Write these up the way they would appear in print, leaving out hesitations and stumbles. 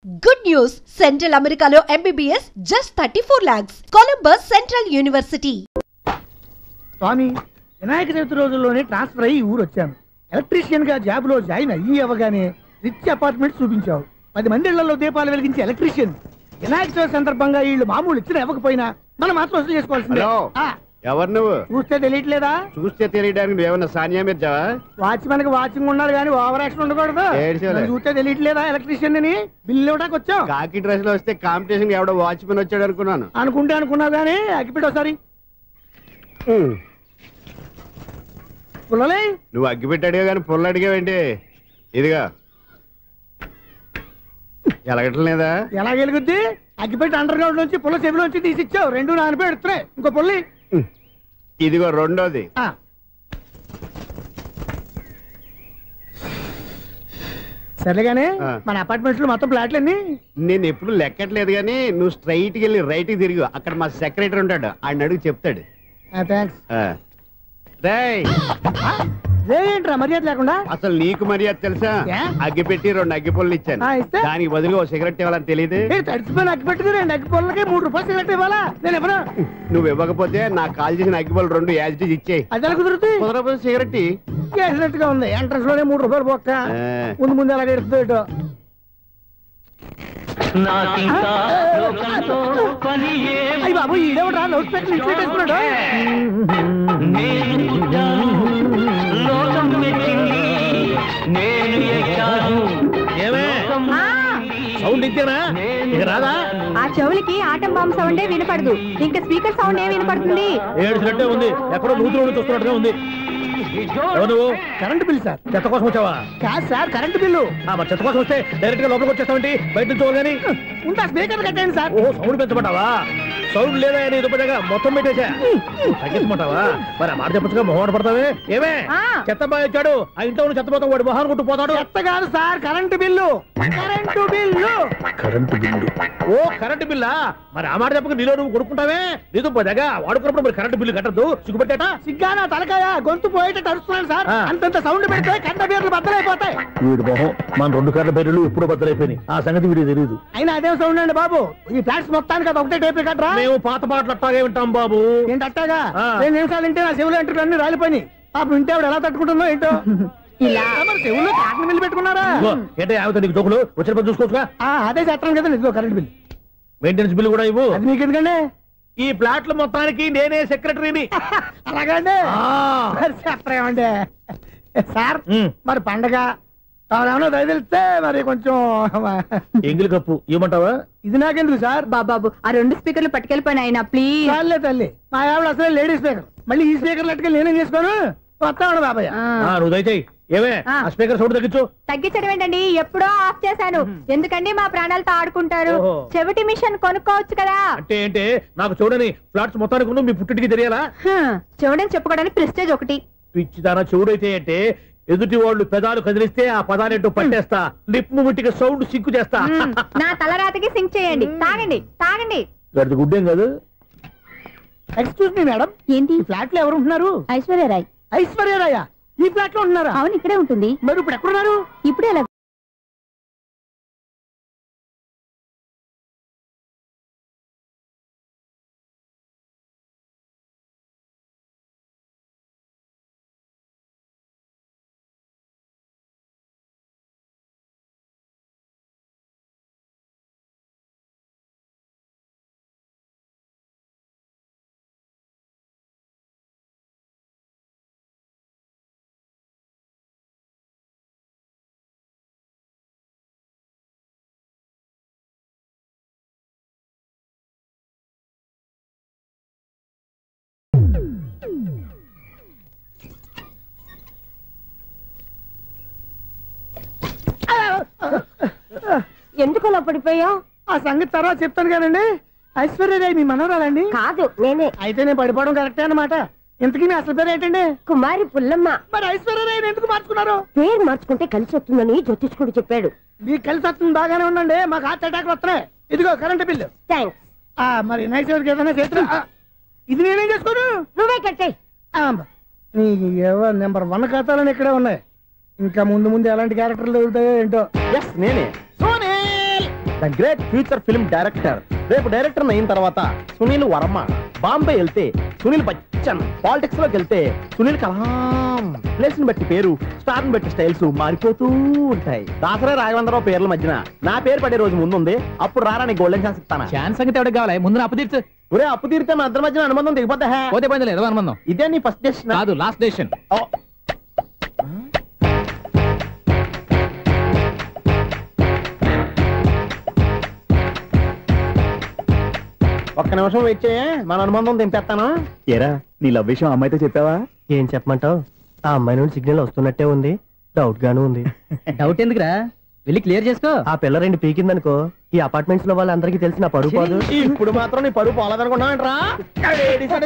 Good news! Central Americano MBBS just 34 lakhs. Columbus Central University. స్వామి వినాయక చవితి రోజుల్లోనే transfer అయ్యి ఊరు వచ్చాను. ఎలక్ట్రీషియన్ గా జాబ్ లో జాయిన్ అయ్యి అవగానే రిచ్ అపార్ట్మెంట్ చూపించావు. 10 మంది ఇళ్లలో దీపాలు వెలిగించే ఎలక్ట్రీషియన్. వినాయక చవితి సందర్భంగా వీళ్ళు మామూలు ఇచ్చిన ఇవ్వకపోయినా మనం మాత్రం వసూలు చేసుకోవాల్సిందే. ఎవరు నువ్వు? చూస్తే తెలియట్లేదా? చూస్తే తెలియడానికి నువ్వేమన్నా సానియా మీర్జావా? వాచ్మెన్ కి వాచింగ్ ఉండాలి కానీ ఓవర్ యాక్షన్ ఉండకూడదు. చూస్తే తెలియట్లేదా ఎలక్ట్రీషియన్ అని? బిల్లు ఇవ్వడానికి వచ్చాం. కాకి డ్రెస్ లో వస్తే కాంపిటీషన్ ఎవడో వాచ్మెన్ వచ్చాడు అనుకున్నాను. అనుకున్నావు కానీ అగ్గిపెట్టి ఒకసారి పుల్లలే. నువ్వు అగ్గిపెట్టి అడిగా కానీ పుల్ల అడిగావేంటి? ఇదిగా ఎలగటం లేదా? ఎలా వెలుగుద్ది? అగ్గిపెట్టి అండర్ గ్రౌండ్ నుంచి పుల్ల చెవిలోంచి తీసిచ్చావు. 2 నానిపోయి ఎడుతున్నాయి. ఇంకో పుల్లి ఇదిగో రెండోది. సరేగానే మన అపార్ట్మెంట్ లో మొత్తం ఫ్లాట్లు అన్ని నేను ఎప్పుడు లెక్కట్లేదు కానీ నువ్వు స్ట్రైట్ కి వెళ్ళి రైట్ కి తిరిగి అక్కడ మా సెక్రటరీ ఉంటాడు, ఆయన అడుగు చెప్తాడు. ఏంట్రా మర్యాద లేకుండా? అసలు నీకు మర్యాద తెలుసా? అగ్గిపెట్టి 2 అగ్గిపుల్లలు ఇచ్చాను, దానికి బదులుగా 1 సిగరెట్ ఇవ్వాలని తెలియదు. తడిచిపోయిన అగ్గిపెట్టి 2 అగ్గిపుల్లకి 3 రూపాయలు సిగరెట్ ఇవ్వాలా? నేను ఇవ్వను. నువ్వు ఇవ్వకపోతే నాకు కాల్ చేసిన అగ్గిపుల్లలు 2 యాజిటీజ్ ఇచ్చేయి. అది ఎలా కుదురుతుంది? కుదరపోతే సిగరెట్ చేసినట్టుగా ఉంది. ఎంట్రన్స్ లోనే 3 రూపాయలు పోక్క. ముందు ఎలా ఎడుతుంది? అయ్యి బాబు ఈడేవడా లౌడ్ స్పీకర్ ఇంట్లో పెట్టేసుకున్నాడు. సౌండ్ ఇచ్చానా? ఇక రాదా? ఆ చెవులకి ఆటం బాంబు సౌండే వినపడదు, ఇంకా స్పీకర్ సౌండ్ ఏ వినపడుతుంది? ఏడ్చినట్టే ఉంది. ఎక్కడో నూతులు చూస్తున్నట్టుగా ఉంది. Current bill sir. చెత్త కోసం వచ్చావా? కాదు సార్, కరెంట్ బిల్లు. మరి చెత్త కోసం వస్తే డైరెక్ట్ గా లోపలికి వచ్చేస్తామంటే బయట నుంచి కానీ ఉంటా. స్పీకర్ కట్టండి సార్. ఓ సౌండ్ పెంచమంటావా? సౌండ్ లేదా అని దుబ్బగా మొత్తం పెట్టేసా. తగ్గించమంటావా? మరి ఆ మాట చెప్పచ్చుగా, మొహం పడతావే. ఏమే చెత్త బాగా ఇచ్చాడు, ఆ ఇంట్లో చెత్త పోతాం, వాడు మొహాన్ని కొట్టు పోతాడు. చెత్త కాదు sir, current bill. Current bill. Current bill. ఓ కరెంటు బిల్లా? మరి ఆ మాట చెప్పక నీలో నువ్వు కొడుకుంటావే. నీతో పోదాగా వాడుకున్నప్పుడు మరి కరెంటు బిల్లు కట్టద్దు. సిగ్గుపెట్టేట? సిగ్గానా తలకాయ? గొంతు పోయేటట్టు అరుస్తున్నాను సార్. అంతంత సౌండ్ పెడితే కంట బీర్లు బద్దలైపోతాయి. వీడు మొహం మన 2 కర్ల బీర్లు ఎప్పుడో బద్దలైపోయినాయి. ఆ సంగతి వీడికి తెలియదు. అయినా అదే సౌండ్ అండి బాబు. ఈ ఫ్లాట్స్ మొత్తానికి అది ఒకటే టైప్ కట్టరా? మేము పాత పాటలు అట్టాగే వింటాం బాబు. ఏంటి అట్టాగా? 2 నిమిషాలు వింటే నా చెవులు ఎంటర్ అన్ని రాలిపోయినాయి. పాపం వింటే ఆవిడ ఎలా తట్టుకుంటుందో ఏంటో. ఇలా మరి చెవుల్లో కాటన్ బిల్లు పెట్టుకున్నారా? ఏంటో యావత నీకు జోకులు వచ్చిన పని చూసుకోవచ్చుగా. అదే చేస్తాను కదా. ఇదిగో కరెంట్ బిల్, మెయింటెనెన్స్ బిల్లు కూడా ఇవ్వు. అది మీకు ఎందుకండి? ఈ ఫ్లాట్ల మొత్తానికి నేనే సెక్రటరీని. అలాగండి. చెప్పరేమండి సార్. మరి పండగ ఏమన్నా దయదలిస్తే మరి కొంచెం ఎంగిలి కప్పు ఇవ్వమంటావా? ఇది నాకెందుకు సార్? బాబాబు ఆ 2 స్పీకర్లు పట్టుకెళ్ళిపోయిన ఆయన ప్లీజ్. చాలే తల్లి, మా ఆవిడ అసలే లేడీ స్పీకర్. మళ్ళీ ఈ స్పీకర్లు అట్టుకెళ్ళి నేనేం చేసుకోను? వస్తాడు బాబాయ్. నువ్వు దయచేయి. ఏమే ఆ స్పీకర్ సౌండ్ తగ్గించు. తగ్గించడం ఏంటండి, ఎప్పుడో ఆఫ్ చేశాను. ఎందుకండి మా ప్రాణాలతో ఆడుకుంటారు? చెవిటి మిషన్ కొనుక్కోవచ్చు కదా. అంటే ఏంటి? నాకు చూడని ఫ్లాట్స్ మొత్తానికి మీ పుట్టింటికి తెలియాలా? చెవుడని చెప్పుకోవడానికి ప్రెస్టేజ్ ఒకటి. పిచ్చిదానా చెవుడైతే అంటే ఎదుటి వాళ్ళు పెదాలు కదిలిస్తే ఆ పదాలేంటో పట్టేస్తా. లిప్ ముట్టికి సౌండ్ సింక్ చేస్తా. నా తలరాతకి సింక్ చేయండి. తాగండి తాగండి. గడిది గుడ్డేం కాదు. ఎక్స్క్యూజ్ మీ మేడం, ఏంటి ఫ్లాట్ లో ఎవరు ఉంటున్నారు? ఐశ్వర్యరాయ్. ఐశ్వర్యరాయ ఈ ఫ్లాట్ లో ఉంటున్నారా? అవును, ఇక్కడే ఉంటుంది. మరి ఇప్పుడు ఎక్కడున్నారు? ఇప్పుడే ఎలా? ఎందుకు అలా పడిపోయావు? ఆ సంగతి తర్వాత చెప్తాను కానండి. ఐశ్వర్యరాయ్ మీ మనవరాలండి? కాదు, నేనే. అయితే నేను పడిపోవడం కరెక్టే అన్నమాట. ఇంతకీ మీ అసలు పేరు ఏంటండి? కుమారి పుల్లమ్మ. మరి ఐశ్వర్యరాయ్ ఎందుకు మార్చుకున్నారు? పేరు మార్చుకుంటే కలిసి వస్తుందని జ్యోతిష్కుడు చెప్పాడు. మీకు కలిసి వస్తుంది, బాగానే ఉండండి. మాకు హార్ట్ అటాక్ వస్తున్నాయి. ఇదిగో కరెంట్ బిల్లు. థ్యాంక్స్. మరి నైట్ ఏదైనా చేస్తా. ఇది నేనేం చేసుకోను? నువ్వే కట్టే. నెంబర్ 1 ఖాతాలని ఇక్కడే ఉన్నాయి. ఇంకా ముందు ముందు ఎలాంటి క్యారెక్టర్లు దొరుకుతాయో ఏంటో. నేనే the great future film director. రేపు డైరెక్టర్ అయిన తర్వాత సునీల్ వర్మ. బాంబే వెళ్తే సునీల్ బచ్చన్. పాలిటిక్స్ లోకి వెళ్తే సునీల్ కలాం. ప్లేస్ ని బట్టి పేరు, స్టార్ ని బట్టి స్టైల్స్ మారిపోతూ ఉంటాయి. దాసరా రాఘవేంద్రరావు పేర్ల మధ్యన నా పేరు పడే రోజు ముందుంది. అప్పుడు రారా నీ గోల్డెన్ ఛాన్స్ ఇస్తానా? ఛాన్స్ సంగతి ఎవరికి కావాలి? ముందు అప్పు తీర్చు. ఒరే అప్పు తీరితే మన ఇద్దరి మధ్యన అనుబంధం దిగిపోతా. పోతే పోయింది లేదు అనుబంధం. ఇదే నీ ఫస్ట్ డెస్టినేషన్ కాదు, లాస్ట్ డెసిషన్. ఒక్క నిమిషం వెయిట్ చేయ, మన అనుబంధం దింపేస్తాను. ఏరా నీ లవ్ విషయం అమ్మాయితో చెప్పావా? ఏం చెప్పమంటావు? ఆ అమ్మాయి నుండి సిగ్నల్ వస్తున్నట్టే ఉంది, డౌట్ గాను ఉంది. డౌట్ ఎందుకురా, వెళ్ళి క్లియర్ చేసుకో. ఆ పిల్ల 2 పీకిందనుకో, ఈ అపార్ట్మెంట్స్ లో వాళ్ళందరికీ తెలిసిన పరువు పోదు. ఇప్పుడు మాత్రం నీ పరువు పోలేదనుకున్నావంటరా?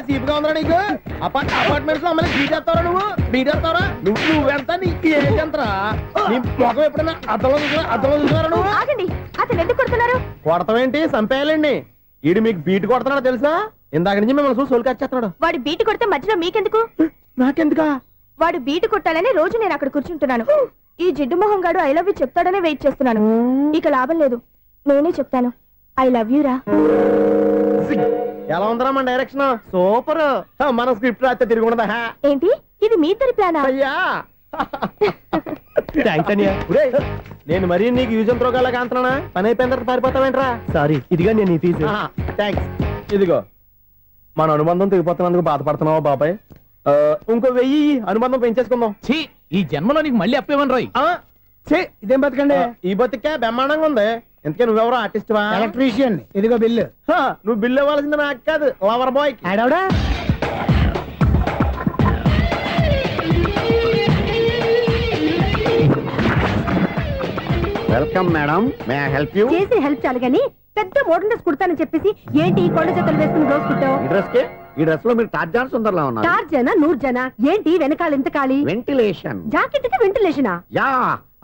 సీపుగా ఉందా నీకు? అపార్ట్మెంట్స్ లో అమ్మాయి బీటేస్తావరా? బీటేస్తావరా? నువ్వెంత, నీకు ఏంటంతరా? నీ ముఖం ఎప్పుడైనా అర్థంలో చూసారా నువ్వు? ఆగండి, అతను ఎందుకు కొడుతున్నారు? కొడతావేంటి? చంపేయాలండి. ఈడు మీకు బీట్ కొడుతున్నాడు తెలుసా? ఇందాక నుంచి మిమ్మల్ని చూసి సోల్కొచ్చేస్తున్నాడు. వాడు బీటు కొడితే మధ్యలో మీకెందుకు? నాకెందుకా? వాడు బీటు కొట్టాలని రోజు నేను అక్కడ కూర్చుంటున్నాను. ఈ జిడ్డు మొహం గాడు ఐ లవ్ యూ చెప్తాడనే వెయిట్ చేస్తున్నాను. ఇక లాభం లేదు, నేనే చెప్తాను ఐ లవ్ యూ రా. ఎలా ఉందరా మన డైరెక్షన్? సూపర్. మన స్క్రిప్ట్ రాస్తే తిరిగి ఉండదా? ఏంటి ఇది మీ ఇద్దరి ప్లానా? అయ్యా నేను మరీ నీకు యూజ్ త్రోగాలా కాంతనా? పని అయిపోయిన తర్వాత పారిపోతావేంట్రా? సారీ, ఇదిగా నేను ఫీజు. థ్యాంక్స్. ఇదిగో మన అనుబంధం తెగిపోతున్నందుకు బాధపడుతున్నావా బాబాయ్? ఇంకో 1000 అనుబంధం పెంచేసుకుందాం. ఛీ, ఈ జన్మలో నీకు మళ్ళీ అప్పేమని రాయి. ఇదేం బతకండి? ఈ బతికే బ్రహ్మాండంగా ఉంది. ఎందుకే నువ్వెవరో ఆర్టిస్ట్ వా? ఎలక్ట్రీషియన్. ఇదిగో బిల్లు. నువ్వు బిల్లు ఇవ్వాల్సింది నాకు కాదు, లవర్ బాయ్. ఆడవడా? Welcome madam, may I help you? చేసి హెల్ప్ చాలు గానీ పెద్ద మోడల్ డ్రెస్ కుడతానని చెప్పేసి ఏంటి ఈ కొండ జతలు వేసుకుని రోజు కుట్టావు? ఈ డ్రెస్ లో మీరు టార్జాన్ సుందర్లా ఉన్నారు. టార్జనా నూర్జనా ఏంటి వెనకాల ఎంత ఖాళీ? వెంటిలేషన్. జాకెట్ కి వెంటిలేషనా? యా,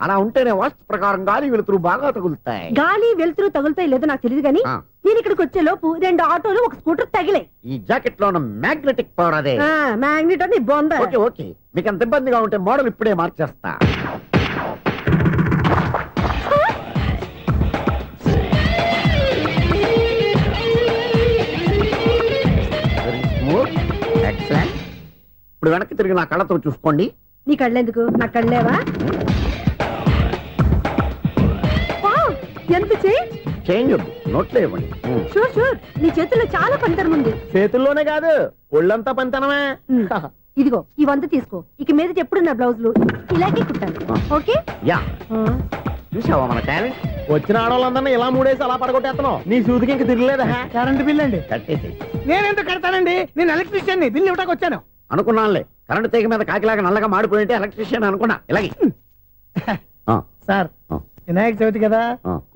అలా ఉంటేనే వాస్తు ప్రకారం గాలి వెలుతురు బాగా తగులుతాయి. గాలి వెలుతురు తగులుతాయి లేదో నాకు తెలియదు గానీ నేను ఇక్కడికి వచ్చే లోపు 2 ఆటోలు 1 స్కూటర్ తగిలే. ఈ జాకెట్ లో ఉన్న మ్యాగ్నెటిక్ పవర్ అదే. మ్యాగ్నెట్ అని బొంద. ఓకే ఓకే, మీకు అంత ఇబ్బందిగా ఉంటే మోడల్ ఇప్పుడే మార్చేస్తా. ఎక్సలెంట్. ఇప్పుడు వెనక్కి తిరిగి నా కళ్ళతో చూసుకోండి. నీ కళ్ళెందుకు? నా కళ్ళేవా? ఎంత చేంజ్ నోట్లో ఇవ్వండి. షూర్ షూర్, నీ చేతుల్లో చాలా పంతరం ఉంది. చేతుల్లోనే కాదు, ఒళ్ళంతా పంతనమే. ఇదిగో ఈ 100 తీసుకో. ఇక మీద ఎప్పుడు నా బ్లౌజులు ఇలాగే కుట్టాను. ఓకే? యా, చూసావా మన టాలెంట్? వచ్చిన ఆడవాళ్ళందరినీ ఇలా మూడేసి అలా పడగొట్టేస్తున్నావు. నీ సూదికి ఇంక తిరగలేదా? కరెంట్ బిల్ అండి. కట్టేసి. నేనెందుకు కడతానండి? నేను ఎలక్ట్రీషియన్, బిల్లు ఇవ్వడానికి వచ్చాను. అనుకున్నానులే, కరెంట్ తీగ మీద కాకిలాగా నల్లగా మాడిపోయింటే ఎలక్ట్రీషియన్ అనుకున్నా. ఇలాగే సార్, వినాయక చవితి కదా,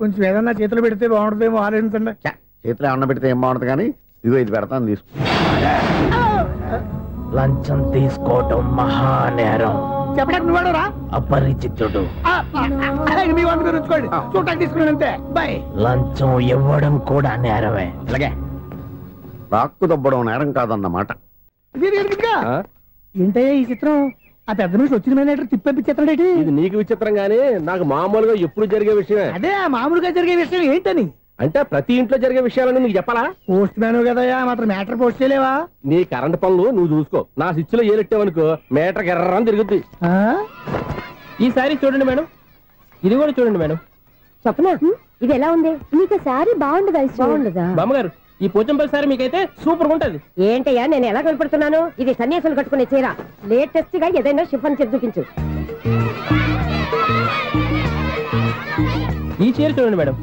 కొంచెం ఏదన్నా చేతులు పెడితే బాగుంటుందేమో ఆలోచించండి. చేతిలో అన్న పెడితే ఏం బాగుంటుంది కానీ ఇదిగో ఇది పెడతాను, తీసుకో. లంచం తీసుకోవటం మహానేరం. చెప్పడానికి నువ్వాడరా? అపరిచితుడు. మీ వంట మీరు ఉంచుకోండి, చూడటానికి తీసుకున్నాను అంతే. బాయ్. లంచం ఇవ్వడం కూడా నేరమే. అలాగే రాక్కు దబ్బడం నేరం కాదన్నమాట. ఏంటయ్యా ఈ చిత్రం? ఆ పెద్ద నుంచి వచ్చిన మేనేటర్ తిప్పించేస్తాడేంటి? ఇది నీకు విచిత్రం గానీ నాకు మామూలుగా ఎప్పుడు జరిగే విషయమే. అదే మామూలుగా జరిగే విషయం ఏంటని? అంటే ప్రతి ఇంట్లో జరిగే విషయాలని నీకు చెప్పాలా? పోస్ట్ మ్యాన్ కదయ్యా, మాత్రం మేటర్ పోస్ట్ చేయలేవా? నీ కరెంట్ పనులు నువ్వు చూసుకో. నా స్విచ్ లో ఏలెట్టావనుకో మేటర్ ఎర్రని తిరుగుద్ది. ఈసారి చూడండి మేడం, ఇది కూడా చూడండి మేడం. చెప్పనా? ఇది ఎలా ఉంది? నీకు సారీ బాగుండదా? బాగుండదా? బామ్మగారు, ఈ పోచంపల్లి సారీ మీకైతే సూపర్ ఉంటది. ఏంటయ్యా నేను ఎలా కనపడుతున్నాను? ఇది సన్యాసులు కట్టుకునే చీర. లేటెస్ట్ గా ఏదైనా షిఫాన్ చేసి చూపించు. ఈ చీర చూడండి మేడం.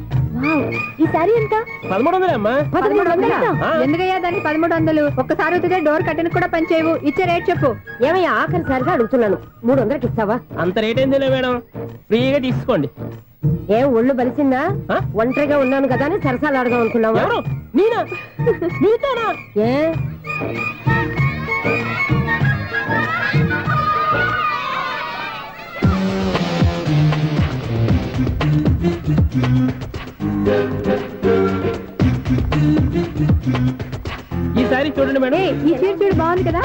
ఈ సారీ ఎంత? 1300 అమ్మా. 1300? ఎందుకయ్యా దాన్ని 1300? ఒక్కసారి అవుతుందే డోర్ కట్టిన కూడా పని చేయవు. ఇచ్చే రేట్ చెప్పు. ఏమయ్యా ఆఖరిసారిగా అడుగుతున్నాను, 300కి ఇస్తావా? అంత రేట్ ఏంది మేడం, ఫ్రీగా తీసుకోండి. ఏం ఒళ్ళు బలిసిందా? ఒంటరిగా ఉన్నాను కదా అని సరసాలు అడగా అనుకున్నావా? నేనా? నీతోనా? ఏ ఈ సారీ చూడండి మేడం. ఈ చీర చూడు, బాగుంది కదా?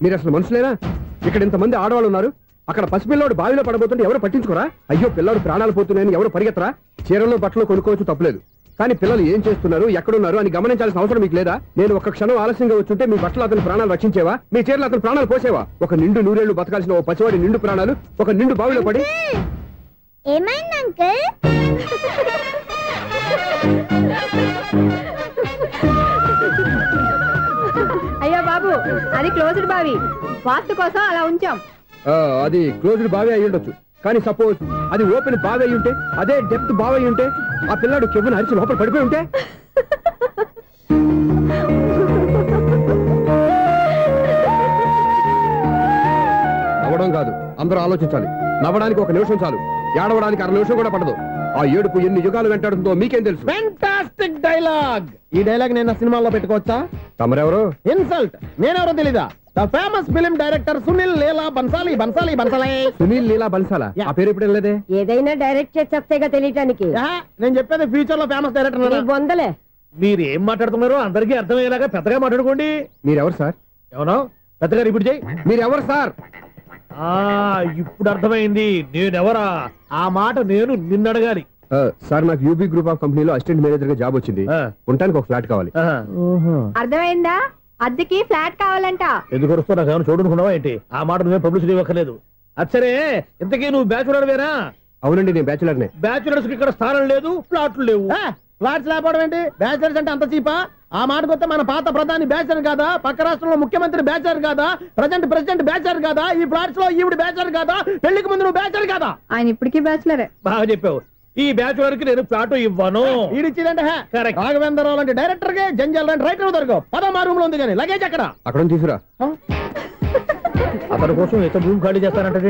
మీరు అసలు మనుషులేనా? ఇక్కడ ఇంతమంది ఆడవాళ్ళు ఉన్నారు, అక్కడ పసిపిల్లాడు బావిలో పడబోతుంటే ఎవరు పట్టించుకోరా? అయ్యో పిల్లాడు ప్రాణాలు పోతున్నాయని ఎవరు పరిగెత్తరా? చీరలో బట్టలు కొనుక్కోవచ్చు, తప్పులేదు. కానీ పిల్లలు ఏం చేస్తున్నారు, ఎక్కడున్నారు అని గమనించాల్సిన అవసరం మీకు లేదా? నేను ఒక క్షణం ఆలస్యంగా వచ్చుంటే మీ బట్టలు అతని ప్రాణాలు రక్షించేవా? మీ చీరలు అతని ప్రాణాలు పోసేవా? ఒక నిండు నూరేళ్లు బతకాల్సిన ఓ పసివాడి నిండు ప్రాణాలు ఒక నిండు బావిలో పడి. ఏమైంది అంకుల్? అయ్యో బాబు, అది క్లోజ్డ్ బావి, వాస్తు కోసం అలా ఉంచాం. అది క్లోజ్డ్ బావి అయి ఉండొచ్చు, కానీ సపోజ్ అది ఓపెన్ బావి అయి ఉంటే, అదే డెప్త్ బావి అయి ఉంటే, ఆ పిల్లాడు కెవ్వును అరిచి లోపల పడిపోయి ఉంటే? నవ్వడం కాదు, అందరూ ఆలోచించాలి. నవ్వడానికి ఒక నిమిషం చాలు, ఏడవడానికి 6 నిమిషం కూడా పడదు. ఆ ఏడుపు ఎన్ని యుగాలు వెంటాడుతుందో మీకేం తెలుసు? Fantastic dialogue. ఈ డైలాగ్ నేను సినిమాలో పెట్టుకోవచ్చా? తమరెవరు? ఇన్సల్ట్. నేనెవరో తెలీదా? The famous film director Sunil Leela Bansali. Sunil Leela బన్సాలా? ఆ పేరు ఇప్పుడు లేదే. ఏదైనా డైరెక్ట్ చేసేగా తెలియటానికి. నేను చెప్పేది ఫ్యూచర్ లో ఫేమస్ డైరెక్టర్. బొందలే. మీరు ఏం మాట్లాడుతున్నారో అందరికీ అర్థమయ్యేలాగా పెద్దగా మాట్లాడుకోండి. మీరెవరు సార్? ఎవరో పెద్దగా రిపీట్ చేయి. మీరెవరు సార్? ఇప్పుడు అర్థమైంది నేనెవరా. ఆ మాట నేను నిన్ను అడగాలి. సార్, నాకు యూబీ గ్రూప్ ఆఫ్ కంపెనీలో అసిస్టెంట్ మేనేజర్ గా జాబ్ వచ్చింది. ఉండటానికి ఒక ఫ్లాట్ కావాలి. అర్థమైందా? అద్దెకి ఫ్లాట్ కావాలంట. ఎందుకు వస్తున్నా నాకు ఏమైనా చూడనుకున్నావా ఏంటి? ఆ మాట నువ్వే పబ్లిసిటీ ఇవ్వక్కర్లేదు. అచ్చరే, ఇంతకీ నువ్వు బ్యాచులర్ వేరా? అవునండి, నేను బ్యాచులర్నే. బ్యాచులర్స్ కి ఇక్కడ స్థానం లేదు, ఫ్లాట్లు లేవు. ఫ్లాట్స్ లేకపోవడం ఏంటి? బ్యాచులర్స్ అంటే అంత చీపా? ఆ మాటకొస్తే మన పాత ప్రధాని బ్యాచర్ కాదా? పక్క రాష్ట్రంలో ముఖ్యమంత్రి బ్యాచర్ కాదా? ప్రెసిడెంట్ బ్యాచర్ కాదా? ఈ ఫ్లాట్స్ లో ఈవిడ బ్యాచర్ కాదా? పెళ్లికి ముందు నువ్వు బ్యాచర్ కాదా? ఆయన ఇప్పటికీ బ్యాచులరే. బాగా చెప్పావు. ఈ బ్యాచులర్ కి నేను ఫ్లాట్ ఇవ్వను. ఈడిచ్చిందంటే రాఘవేంద్రరావు లాంటి డైరెక్టర్ కి జంజల్ లాంటి రైటర్ దొరకవు. 10వ రూమ్ లో ఉంది కానీ లగేజ్ అక్కడ తీసుకురా. అతని కోసం ఎంత రూమ్ ఖాళీ చేస్తానంటే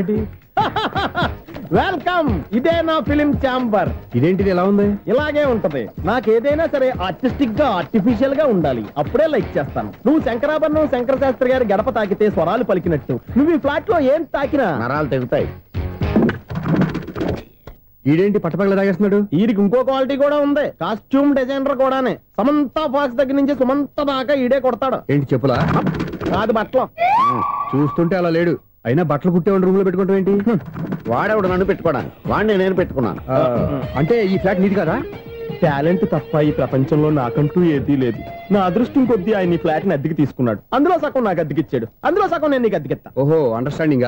వెల్కమ్. ఇదే నా ఫిలిం ఛాంబర్. ఇదేంటిది ఎలా ఉంది? ఇలాగే ఉంటది. నాకు ఏదైనా సరే ఆర్టిస్టిక్ గా ఆర్టిఫిషియల్ గా ఉండాలి, అప్పుడే లైక్ చేస్తాను. నువ్వు శంకరాభరణం శంకర శాస్త్రి గారి గడప తాకితే స్వరాలు పలికినట్టు నువ్వు ఈ ఫ్లాట్ లో ఏం తాకినా నరాలు తెగుతాయి. ఈడేంటి పట్టపగల తాగేస్తున్నాడు? వీరికి ఇంకో క్వాలిటీ కూడా ఉంది. కాస్ట్యూమ్ డిజైనర్ కూడానే. సమంత ఫాక్స్ దగ్గర నుంచి సుమంత దాకా ఈడే కొడతాడు. ఏంటి చెప్పులా? కాదు, బట్టలు. చూస్తుంటే అలా లేడు. అయినా బట్టలు కుట్టేవాడి రూమ్ లో పెట్టుకుంటాం ఏంటి? వాడేవాడు నన్ను పెట్టుకోవడానికి, వాడిని నేను పెట్టుకున్నాను. అంటే ఈ ఫ్లాట్ నీది కదా? టాలెంట్ తప్ప ఈ ప్రపంచంలో నాకంటూ ఏదీ లేదు. నా అదృష్టం కొద్దీ ఆయన ఈ ఫ్లాట్ ని అద్దెకి తీసుకున్నాడు. అందులో సగం నాకు అద్దెకిచ్చాడు, అందులో సగం నేను నీకు అద్దెకిస్తా. ఓహో, అండర్స్టాండింగ్.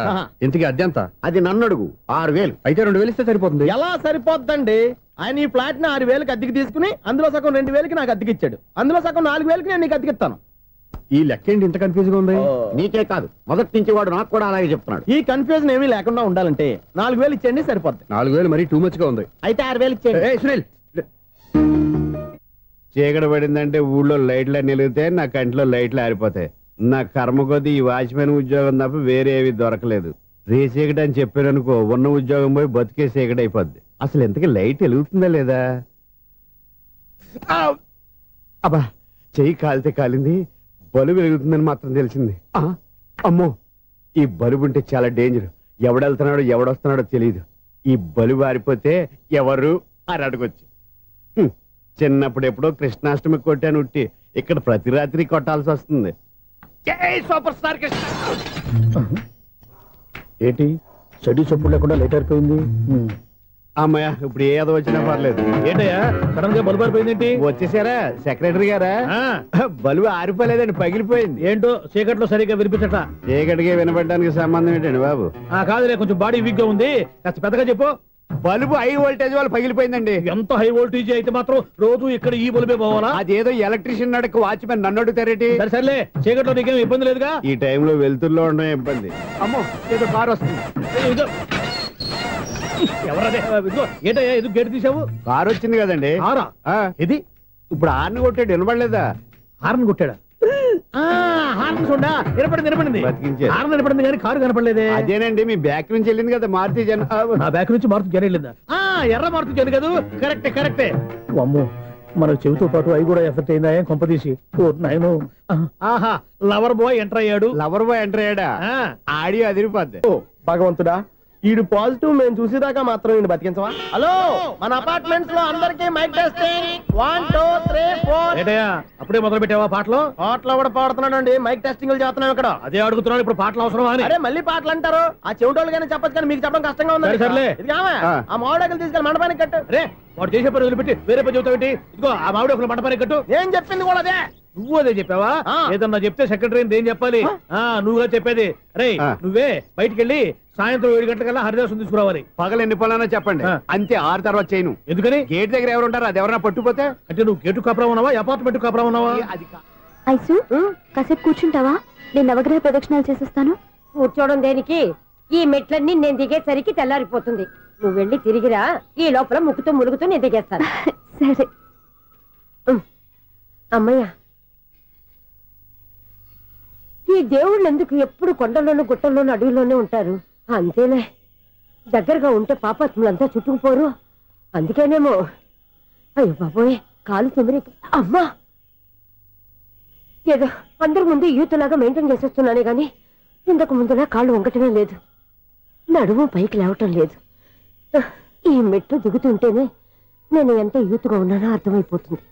ఇంతకీ అద్దె ఎంత? అది నన్ను అడుగు. 6,000. అయితే 2,000 ఇస్తే సరిపోతుంది. ఎలా సరిపోద్దండి? ఆయన ఈ ఫ్లాట్ ని 6,000కి అద్దెకి తీసుకుని అందులో సగం 2,000కి నాకు అద్దెకిచ్చాడు, అందులో సగం 4,000కి నేను నీకు అద్దెకిస్తాను. ఈ లెక్క ఏంటి ఇంత కన్ఫ్యూజ్ గా ఉంది? నీకే కాదు, మొదటి నుంచి వాడు నాకు కూడా అలాగే చెప్తున్నాడు. ఈ కన్ఫ్యూజన్ ఏమీ లేకుండా ఉండాలంటే 4,000 ఇచ్చేయండి, సరిపోద్ది. 4,000 మరీ టూ మచ్ గా ఉంది. అయితే 6,000 ఇచ్చేయండి. సునీల్, చీకటి పడిందంటే ఊళ్ళో లైట్లు నిలిగితే నా కంట్లో లైట్లు ఆరిపోతాయి. నా కర్మ కొద్దీ ఈ వాచ్మెన్ ఉద్యోగం తప్ప వేరే ఏవి దొరకలేదు. రేసీకటి అని చెప్పారనుకో, ఉన్న ఉద్యోగం పోయి బతికే చీకటి అయిపోద్ది. అసలు ఎంతకీ లైట్ వెలుగుతుందా లేదా? అబ్బా, చెయ్యి కాలితే కాలింది, బలుబు వెలుగుతుందని మాత్రం తెలిసింది. అమ్మో, ఈ బలుబు ఉంటే చాలా డేంజర్. ఎవడెళ్తున్నాడో ఎవడొస్తున్నాడో తెలియదు. ఈ బలుబు ఆరిపోతే ఎవరు అని అడగొచ్చు. చిన్నప్పుడు ఎప్పుడో కృష్ణాష్టమి కొట్టాను ఉట్టి, ఇక్కడ ప్రతి రాత్రి కొట్టాల్సి వస్తుంది. Super star Krishna. ఏంటి చెడు చెప్పుడు లేకుండా లేట్ అయిపోయింది? అమ్మయ్య, ఇప్పుడు ఏదో వచ్చినా పర్లేదు. ఏంటయ్యా సడన్ గా బలుబు ఆరిపోయింది? వచ్చేసారా సెక్రటరీ గారా? బలుబు ఆరిపోలేదండి, పగిలిపోయింది. ఏంటో చీకట్లో సరిగ్గా వినిపించట. చీకటికి వినపడడానికి సంబంధం ఏంటండి బాబు? కాదులే, కొంచెం బాడీ వీక్ గా ఉంది, కాస్త పెద్దగా చెప్పు. బల్బు హై వోల్టేజ్ వాళ్ళు పగిలిపోయిందండి. ఎంత హై వోల్టేజ్ అయితే మాత్రం రోజు ఇక్కడ ఈ బల్బే పోవాలా? అదేదో ఎలక్ట్రీషియన్ నడక వాచ్మెన్ నన్ను అడుగుతారేటి? సర్లే, చీకట్లో నీకేం ఇబ్బంది లేదుగా? ఈ టైంలో వెళ్తుల్లో ఉండడం ఇబ్బంది. అమ్మో, ఏదో కారు వస్తుంది. ఎవరదే? ఏంటయ్యా ఎందుకు గేట్ తీసావు? కారు వచ్చింది కదండి. ఇది ఇప్పుడు హార్న్ కొట్టాడు, వినపడలేదా? హార్న్ కొట్టాడా? హార్న్ చూడా వినపడింది. హార్న్ వినపడింది కానీ కారు కనపడలేదే. అదేనండి, మీ బ్యాక్ నుంచి వెళ్ళింది కదా మారుతి జన. ఆ బ్యాక్ నుంచి మారుతి జన వెళ్ళిందా? ఎర్ర మారుతి జన కదా? కరెక్టే. అమ్మో, మన చెవితో పాటు అవి కూడా ఎఫెక్ట్ అయిందా? ఏం కొంపదీసి? నాయను, ఆహా, లవర్ బాయ్ ఎంటర్ అయ్యాడు. లవర్ బాయ్ ఎంటర్ అయ్యాడా? ఆడియో అదిరిపోద్ది. భగవంతుడా, ఈడు పాజిటివ్ మేము చూసేదాకా మాత్రం ఈయన బతికించవా? హలో, మన అపార్ట్మెంట్స్ లో అందరికి మైక్ టెస్టింగ్ 1 2 3 4. అప్పుడే మొదలు పెట్టావా పాటలు? పాటలు కూడా పాడుతున్నాడు, మైక్ టెస్టింగ్ చేస్తున్నాం ఇక్కడ. అదే అడుగుతున్నాడు, ఇప్పుడు పాటలు అవసరమా అని. అరే మళ్ళీ పాటలు అంటారు, ఆ చెవిటోళ్ళు కానీ చెప్పచ్చు, కానీ మీకు చెప్పడం కష్టంగా ఉంది. సర్లే. ఇది ఆ మామిడాకులు తీసుకెళ్ళి మండపానికి కట్టు. అరే వాడు చేసే పని వదిలిపెట్టి వేరే పని చెబుతావేంటి? ఇదిగో ఆ మామిడి ఒకరు మంటపానికి కట్టు. నేను చెప్పింది కూడా అదే. నువ్వు అదే చెప్పావా? ఏదన్నా చెప్తే సెక్రటరీ ఏం చెప్పాలి? నువ్వుగా చెప్పేది. రే నువ్వే బయటికి వెళ్ళి సాయంత్రం 7 గంటలకల్లా హరిదాసు తీసుకురావాలి. పగలు ఎన్ని పనులన్నా చెప్పండి, అంతే 6 తర్వాత చేయను. ఎందుకని? గేట్ దగ్గర ఎవరు ఉంటారు, అది ఎవరన్నా పట్టుకుపోతే. అంటే నువ్వు గేటు కాపురా ఉన్నావా, అపార్ట్మెంట్ కాపురా ఉన్నావా? అది ఐసు కాసేపు కూర్చుంటావా? నేను నవగ్రహ ప్రదక్షిణాలు చేసేస్తాను. కూర్చోవడం దేనికి? ఈ మెట్లన్నీ నేను దిగేసరికి తెల్లారిపోతుంది. నువ్వు వెళ్ళి తిరిగిరా, ఈ లోపల ముక్కుతూ ములుగుతూ నేను దిగేస్తాను. సరే. అమ్మయ్య, ఈ దేవుళ్ళు ఎందుకు ఎప్పుడు కొండల్లోనూ గుట్టల్లోనూ అడవిలోనే ఉంటారు? అంతేలే, దగ్గరగా ఉంటే పాపాత్ములంతా చుట్టుకుపోరు. అందుకేనేమో. అయ్యో బాబోయ్, కాలు తిమిరి. అమ్మా, ఏదో అందరి ముందు యూత్లాగా మెయింటైన్ చేసేస్తున్నానే గాని ఇంతకు ముందులా కాళ్ళు వంగటమే లేదు, నడుము పైకి లేవటం లేదు. ఈ మెట్లు దిగుతుంటేనే నేను ఎంత యూత్గా ఉన్నానో అర్థమైపోతుంది.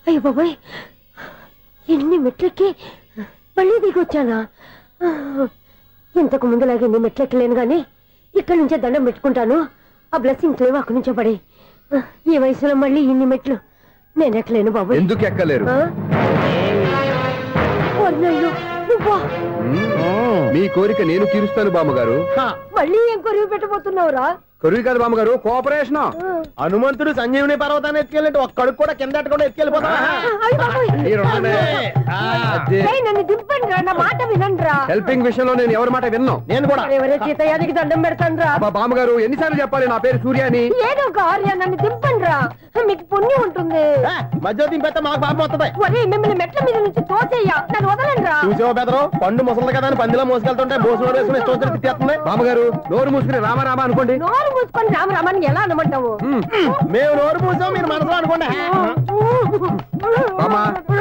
అయ్యో బాబాయ్, ఎన్ని మెట్లెక్కి మళ్ళీ దిగొచ్చానా? ఇంతకు ముందులాగే ఎన్ని మెట్లెక్కలేను గాని ఇక్కడి నుంచే దండం పెట్టుకుంటాను. ఆ బ్లెస్సింగ్స్ లేవు అక్కడి నుంచే పడే. ఈ వయసులో మళ్ళీ ఇన్ని మెట్లు నేను ఎక్కలేను బాబు. ఎందుకు ఎక్కలేరు? మీ కోరిక నేను తీరుస్తాను బామ్మగారు. మళ్ళీ ఏం కొరివి పెట్టబోతున్నావురా? కొరివి కాదు బామ్మగారు, కోఆపరేషన్. హనుమంతుడు సంజీవుని పర్వతాన్ని ఎత్తుకెళ్ళి ఒక్కడికి కూడా కింద కూడా ఎత్తుకెళ్ళిపోతా. నన్ను దింపండి రా, నా మాట వినండి రా. హెల్పింగ్ విషయంలో నేను ఎవరి మాట విన్నాను. నేను కూడా ఎవరే సీతయ్యానికి దండం పెడతాను రా. బామ్మగారు ఎన్నిసార్లు చెప్పాలి నా పేరు సూర్య అని? ఏదో ఒక ఆర్య, నన్ను దింపండి రా, మీకు పుణ్యం ఉంటుంది. మధ్య దింపేస్తే మాకు పాపం వస్తుంది. ఒరే, మిమ్మల్ని మెట్ల మీద నుంచి తోసేయ్యా, నన్ను వదలండి రా. చూసావా బెదరు, పండు ముసలి కదా అని పందిలో మోసుకెళ్తుంటే భోజనం వేసుకుని ఇష్టం తిట్టేస్తుంది. బామ్మగారు నోరు మూసుకుని రామారామ అనుకోండి. నోరు మూసుకొని రామరామాన్ని ఎలా అనమంటావు? మేము నోరు మూసాం, మీరు మనసులో అనుకోండి.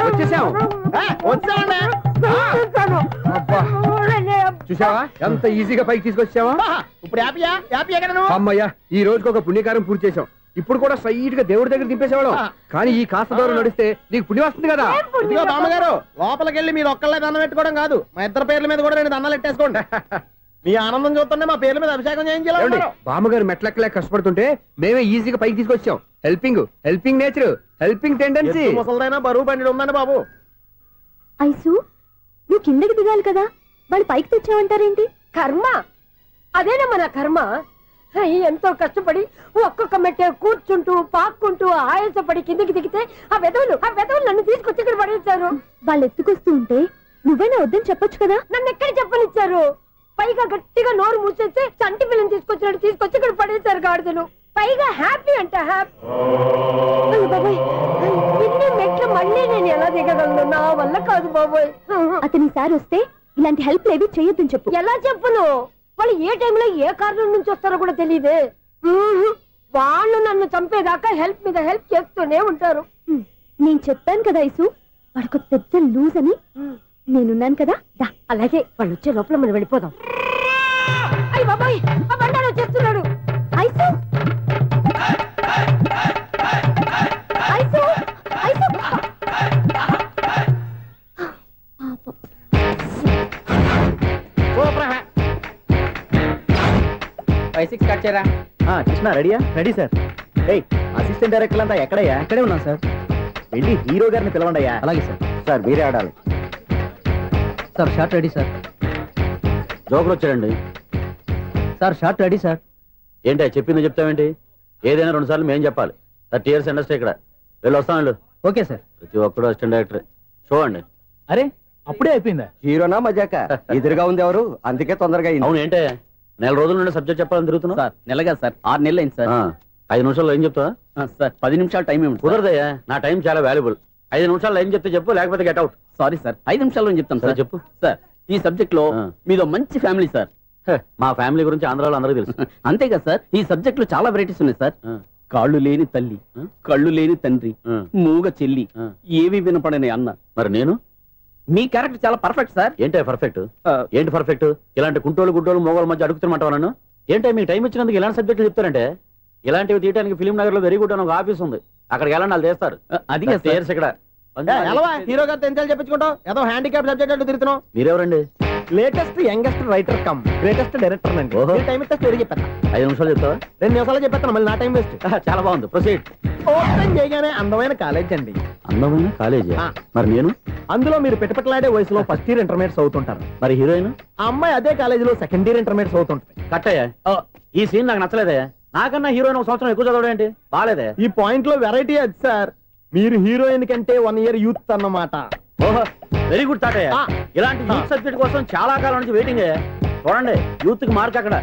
వచ్చేసాం. వచ్చానండి. చూసావా ఎంత ఈజీగా పైకి తీసుకొచ్చావా? ఇప్పుడు హ్యాపీయా? హ్యాపీయా కదా నువ్వు? అమ్మయ్యా, ఈ రోజుకి ఒక పుణ్యకారం పూర్తి చేసాం. ఇప్పుడు కూడా స్ట్రైట్ గా దేవుడి దగ్గర దింపేసేవాళ్ళం. కానీ ఈ కాస్త దూరం నడిస్తే నీకు పుణ్యం వస్తుంది కదా. ఇదిగో బామ్మగారు, లోపలికి వెళ్ళి మీరు ఒక్కళ్ళే దండం పెట్టుకోవడం కాదు, మా ఇద్దరు పేర్ల మీద కూడా 2 దండాలు పెట్టేసుకోండి. మీ ఆనందం చూస్తుంటే మా పేర్ల మీద అభిషేకం చేయించాలి. బామ్మగారు మెట్లెక్కలే కష్టపడుతుంటే మేమే ఈజీగా పైకి తీసుకొచ్చాం. Helping nature, helping tendency. ముసలిదైనా బరువు బండి ఉందండి బాబు. ఐసు, నువ్వు కిందకి దిగాలి కదా, వాళ్ళు పైకి తెచ్చావంటారేంటి? కర్మ అదేనమ్మా, నా కర్మ. ఎంతో కష్టపడి ఒక్కొక్క మెట్ట కూర్చుంటూ పాక్కుంటూ ఆయాసపడి కిందికి దిగితే ఆ వెధవులు నన్ను తీసుకొచ్చి ఇక్కడ పడేశారు. వాళ్ళు ఎత్తుకొస్తూ ఉంటే నువ్వైనా వద్దని చెప్పొచ్చు కదా. నన్ను ఎక్కడ చెప్పనిచ్చారు? పైగా గట్టిగా నోరు మూసేస్తే చంటి పిల్లని తీసుకొచ్చి ఇక్కడ పడేశారు గాడిదలు. పైగా హ్యాపీ అంటే హ్యాపీ. బాబాయ్, ఇన్ని మెట్లు మళ్ళీ నేను ఎలా దిగగలను? నా వల్ల కాదు బాబోయ్. అతని సార్ వస్తే ఇలాంటి హెల్ప్ లేవి చేయొద్దని చెప్పు. ఎలా చెప్పును? వాళ్ళు ఏ టైంలో ఏ కారణం నుంచి వస్తారో కూడా తెలియదే. వాళ్ళు నన్ను చంపేదాకా హెల్ప్ మీద హెల్ప్ చేస్తూనే ఉంటారు. నేను చెప్పాను కదా ఐసు, వాడికి పెద్ద లూజ్ అని. నేనున్నాను కదా. అలాగే, వాళ్ళు వచ్చే లోపల మనం వెళ్ళిపోదాం. అయ్య బాబాయ్, ఆ బండారు వచ్చేస్తున్నాడు. Ice, ice, ice. 5-6 కట్ చేయరా. కృష్ణ రెడీయా? Ready sir. అసిస్టెంట్ డైరెక్టర్ అంతా ఎక్కడయ్యా? ఇక్కడే ఉన్నాం సార్. వెళ్ళి హీరో గారిని పిలవండి అయ్యా. అలాగే సార్. సార్ మీరే ఆడాలి sir. Short ready sir. Joker వచ్చాడండి సార్. Short ready sir. ఏంటి చెప్పింది చెప్తావేంటి? ఏదైనా 2 సార్లు మేము చెప్పాలి. 30 years ఇండస్ట్రీ ఇక్కడ. వెళ్ళి వస్తాను. Okay sir. ప్రతి ఒక్కడు అసిస్టెంట్ డైరెక్టర్. చూడండి. అరే, అప్పుడే అయిపోయిందా? హీరోనా మజాక? ఎదురుగా ఉంది ఎవరు, అందుకే తొందరగా అయింది. అవును, ఏంటే 4 రోజుల నుండి సబ్జెక్ట్ చెప్పాలని తిరుగుతున్నా సార్. నెలగా సార్, 6 నెలలు అయింది సార్. 5 నిమిషాల్లో ఏం చెప్తా సార్? 10 నిమిషాలు టైం ఏమి కుదరదయ్యా, నా టైం చాలా వాల్యుబుల్. 5 నిమిషాల్లో ఏం చెప్తే చెప్పు, లేకపోతే గెట్ అవుట్. సారీ సార్, 5 నిమిషాల్లో చెప్తాను సార్. చెప్పు సార్. ఈ సబ్జెక్ట్ లో మీదో మంచి ఫ్యామిలీ సార్. మా ఫ్యామిలీ గురించి ఆంధ్రాలో అందరికీ తెలుసు. అంతేగా సార్, ఈ సబ్జెక్ట్ లో చాలా వెరైటీస్ ఉన్నాయి సార్. కాళ్ళు లేని తల్లి, కళ్ళు లేని తండ్రి, మూగ చెల్లి, ఏవి వినపడని అన్న. మరి నేను మీ క్యారెక్టర్ చాలా పర్ఫెక్ట్ సార్. ఏంటే పర్ఫెక్ట్? ఏంటి పర్ఫెక్ట్? ఇలాంటి కుంటోళ్ళు గుడ్డోళ్ళు మోగోళ్ళ మధ్య అడుగుతున్నమాట నన్ను. ఏంటంటే మీకు టైం ఇచ్చినందుకు ఇలాంటి సబ్జెక్టులు చెప్తారంటే, ఇలాంటివి తీయడానికి ఫిలిం నగర్ లో వెరీ గుడ్ అని ఒక ఆఫీస్ ఉంది, అక్కడికి వెళ్ళండి, వాళ్ళు చేస్తారు. అది ఇక్కడ హీరో గారు తెంచాలి చెప్పించుకుంటాం, ఏదో హ్యాండిక్యాప్ సబ్జెక్ట్ అంటూ తిరుగుతున్నాం. మీరెవరండి? Latest youngest writer cum greatest director అండి. టైం ఇస్తే స్టోరీ చెప్పేస్తా. 5 నిమిషాలు చెప్తావా? 2 నిమిషాలు చెప్పేస్తాను, మళ్ళీ నా టైం వేస్ట్. చాలా బాగుంది, ప్రొసీడ్. ఓపెన్ చేయగానే అందమైన కాలేజ్ అండి. అందమైన కాలేజీ? మరి నేను అందులో మీరు పెట్టుపట్లాడే వయసులో ఫస్ట్ ఇయర్ ఇంటర్మీడియట్స్ అవుతుంటారు. మరి హీరోయిన్? ఆ అమ్మాయి అదే కాలేజీలో సెకండ్ ఇయర్ ఇంటర్మీడియట్స్ అవుతుంటారు. కట్టయ్యా, ఈ సీన్ నాకు నచ్చలేదే. నాకన్నా హీరోయిన్ ఒక సంవత్సరం ఎక్కువ చదవడం ఏంటి? బాలేదే. ఈ పాయింట్ లో వెరైటీ అది సార్, మీరు హీరోయిన్ కంటే 1 year యూత్ అన్నమాట. ఓహో, వెరీ గుడ్ తాటయ్య. ఇలాంటి యూత్ సబ్జెక్ట్ కోసం చాలా కాలం నుంచి వెయిటింగ్. చూడండి, యూత్ కి మార్క్ అక్కడ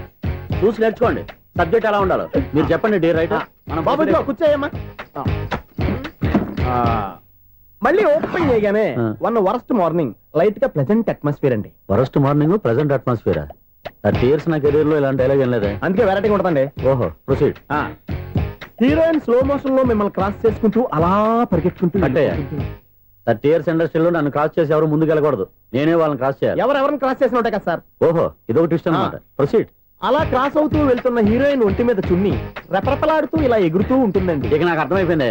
చూసి నేర్చుకోండి. సబ్జెక్ట్ ఎలా ఉండాలో మీరు చెప్పండి. డే రైటర్ మనం బాబు కూర్చోయమ్మా. మళ్ళీ ఓపెన్ చేయగానే వరస్ట్ మార్నింగ్, లైట్ గా ప్లెజెంట్ అట్మాస్ఫియర్ అండి. Worst morning, present atmosphere. 30 years నా కెరీర్ లో ఇలాంటి డైలాగ్ ఏం లేదే. అందుకే వెరైటీ ఉంటుందండి. ఓహో, ప్రొసీడ్. హీరోయిన్ స్లో మోషన్ లో మిమ్మల్ని క్రాస్ చేసుకుంటూ అలా పరిగెట్టుకుంటూ 30 years ఇండస్ట్రీలో నన్ను క్రాస్ చేసి ఎవరు ముందుకు వెళ్ళకూడదు, నేనే వాళ్ళని క్రాస్ చేయాలి. ఎవరెవరిని క్రాస్ చేసిన ఉంటాయి కదా సార్. ఓహో, ఇదొక ట్విస్ట్ అన్నమాట. ప్రొసీడ్. అలా క్రాస్ అవుతూ వెళ్తున్న హీరోయిన్ ఒంటి మీద చున్ని రెపరెపలాడుతూ ఇలా ఎగురుతూ ఉంటుందండి. ఇక నాకు అర్థమైపోయింది.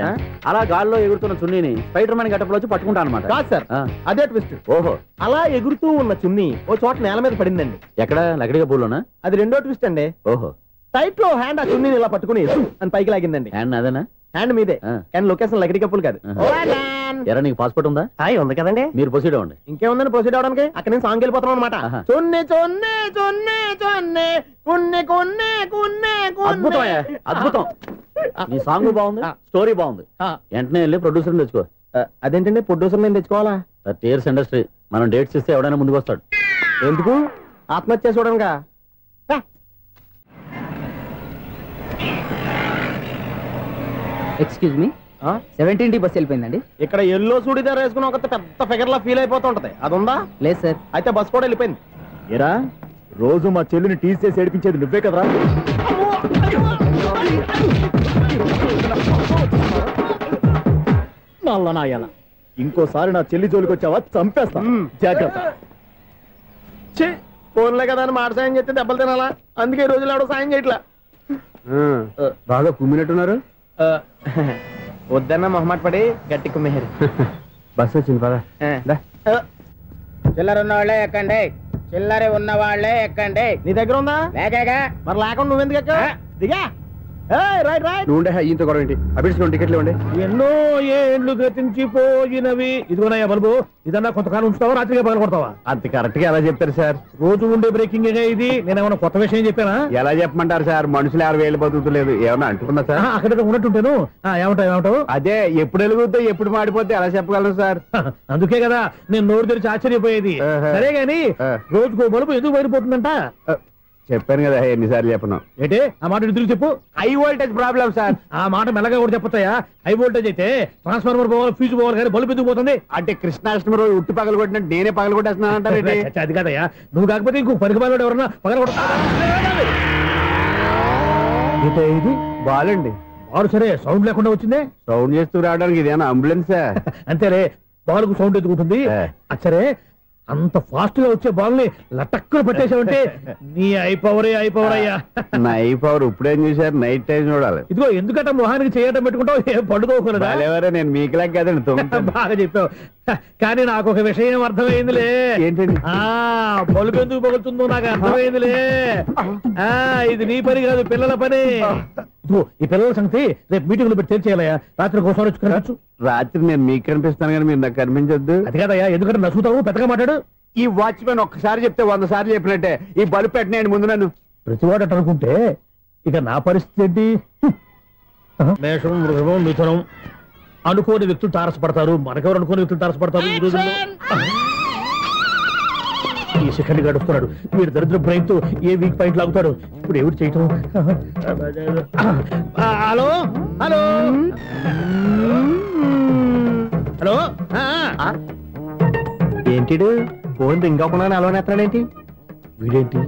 అలా గాల్లో ఎగురుతున్న చున్నీని స్పైడర్ మ్యాన్ గట్టపులో వచ్చి పట్టుకుంటా అనమాట. కాదు సార్, అదే ట్విస్ట్. ఓహో, అలా ఎగురుతూ ఉన్న చున్ని ఓ చోట నేల మీద పడిందండి. ఎక్కడ? లకడిగా పూలోనా? అది రెండో ట్విస్ట్ అండి. ఓహో, టైట్ లో హ్యాండ్ ఆ చున్నీని ఇలా పట్టుకుని అని పైకి లాగిందండి. హ్యాండ్ అదేనా? హ్యాండ్ మీదే, కానీ లొకేషన్ లకడి కప్పులు కాదు. ఎరా, నీకు పాస్పోర్ట్ ఉందా? ఉంది కదండి. మీరు ప్రొసీడ్ అవ్వండి. ఇంకేముందని ప్రొసీడ్ అవడానికి? అక్కడ నేను సాంగ్ వెళ్ళిపోతాను అనమాట. చొన్నే చొన్నే చొన్నే చొన్నే కున్నే కున్నే కున్నే. అద్భుతం, అద్భుతం. నీ సాంగ్ బాగుంది, స్టోరీ బాగుంది. వెంటనే వెళ్ళి ప్రొడ్యూసర్ తెచ్చుకో. అదేంటండి ప్రొడ్యూసర్ నేను తెచ్చుకోవాలా? 30 years ఇండస్ట్రీ, మనం డేట్స్ ఇస్తే ఎవడైనా ముందుకు వస్తాడు. ఎందుకు? ఆత్మహత్య చూడనుగా. Excuse me, 17D bus వెళ్ళిపోయిందండి. ఇక్కడ ఎల్లో చూడిదార్ వేసుకుని ఒక పెద్ద ఫిగర్ లా ఫీల్ అయిపోతూ ఉంటది, అది ఉందా? లేదు సార్. అయితే బస్ కూడా వెళ్ళిపోయింది. ఏరా, రోజు మా చెల్లిని టీస్ చేసి ఏడిపించేది నువ్వే కదరా? నల్ల నాయాల, ఇంకోసారి నా చెల్లి జోలికి వచ్చావా చంపేస్తా, జాగ్రత్త. ఫోన్లే కదా అని మాట సాయం చేస్తే దెబ్బలు తినాలా? అందుకే ఈ రోజులు ఎవడో సాయం చేయట్లా. బాగా కుమ్మినట్టున్నారు. వద్దన్న మొహమాట పడి గట్టి కుమ్మేరు. బస్సు వచ్చింది పదా. చిల్లర ఉన్న వాళ్ళే ఎక్కండి, చిల్లర ఉన్న వాళ్ళే ఎక్కండి. నీ దగ్గర ఉందా? లేకగా. మరి లేకుండా నువ్వెందుకు ఎక్క? దిగా. Right right. నువ్వు ఈయంతో గొడవ ఏంటి? అభిడ్స్ టికెట్లు ఇవ్వండి. ఎన్నో ఏండ్లు గతించిపోయినవి. ఇదిగోనయ్యా బల్బు, ఇదన్నా కొంతకాలం ఉంచుతావా, రాత్రిగా పగల కొడతావా? అంత కరెక్ట్ గా ఎలా చెప్తారు సార్? రోజు ఉండే బ్రేకింగ్ ఇది. నేనేమన్నా కొత్త విషయం చెప్పానా? ఎలా చెప్పమంటారు సార్? మనుషులు 60,000 బతుకుతలేదు, ఏమన్నా అంటున్నా సార్? అక్కడ ఉన్నట్టుంటాను. ఏమంటావు? అదే ఎప్పుడు వెలుగుతో ఎప్పుడు మాడిపోతే ఎలా చెప్పగలను సార్? అందుకే కదా నేను నోరు తెరిచి ఆశ్చర్యపోయేది. సరే గాని రోజుకో బల్బు ఎందుకు బయటపోతుందంట? చెప్పాను కదా ఎన్నిసార్లు చెప్పను. ఏంటే ఆ మాట తిరిగి చెప్పు. High voltage problem sir. ఆ మాట మెల్లగా కూడా చెప్పొచ్చాయా? హై వోల్టేజ్ అయితే ట్రాన్స్ఫార్మర్ పోవాలి, ఫ్యూజ్ పోవాలి, కానీ బల్బు ఎందుకు పోతుంది? అంటే కృష్ణాష్టమి రోజు ఉట్టి పగలు కొట్టినట్టు నేనే పగలు కొట్టేస్తున్నానంటారు. అది కాదయ్యా, నువ్వు కాకపోతే ఇంకో పనికి బాలు ఎవరన్నా పగల కొట్ట. ఇది బాలండి. బాలు సరే, సౌండ్ లేకుండా వచ్చిందే. సౌండ్ చేస్తూ రావడానికి ఇదేనా అంబులెన్సా? అంతేలే, బాలుకు సౌండ్ ఎందుకుంటుంది. సరే, అంత ఫాస్ట్ గా వచ్చే బాల్ని లటక్కున పట్టేసావంటే నీ ఐపవర్ అయ్యా. నా ఐపవర్ ఇప్పుడేం చూసారు? నైట్ టైం చూడాలి. ఇదిగో ఎందుకంటే మొహానికి చేయటం పెట్టుకుంటావు, ఏం పడుకోకూడదా? నేను మీకులా కదండి. బాగా చెప్పావు. కానీ నాకు ఒక విషయం అర్థమైందిలే. ఏంటండి? బల్బు ఎందుకు పగులుతుందో నాకు అర్థమైందిలే. ఇది నీ పని కాదు, పిల్లల పని. ఈ పిల్లల సంగతి రేపు మీటింగ్ లో పెట్టి తెలిసేయాలయ్యా. రాత్రి కోసం వచ్చుకోవచ్చు. రాత్రి నేను మీకు కనిపిస్తాను కానీ మీరు నాకు కనిపించొద్దు. అది కాదయ్యా, ఎందుకంటే నచ్చుతావు, పెద్దగా మాట్లాడు. ఈ వాచ్మెన్ ఒక్కసారి చెప్తే 100 సార్లు చెప్పినట్టే. ఈ బల్బు పెట్టినాయండి ముందు నన్ను. ప్రతివాడు అనుకుంటే ఇక నా పరిస్థితి ఏంటి? మేషం, వృషభం, మిథునం అనుకోని వ్యక్తులు తారసపడతారు. మనకెవరు అనుకోని వ్యక్తులు తారసపడతారు ఈ రోజుల్లో. ఈ సెకండ్ గడుస్తున్నాడు. మీరు దరిద్ర బ్రెయిన్ తో ఏ వీక్ పాయింట్ లాగుతాడు. ఇప్పుడు ఎవరు చేయటం? Hello hello hello. ఏంటిడు ఫోన్ రింగ్ అవ్వకుండా అలవనేస్తాడేంటి? వీడేంటి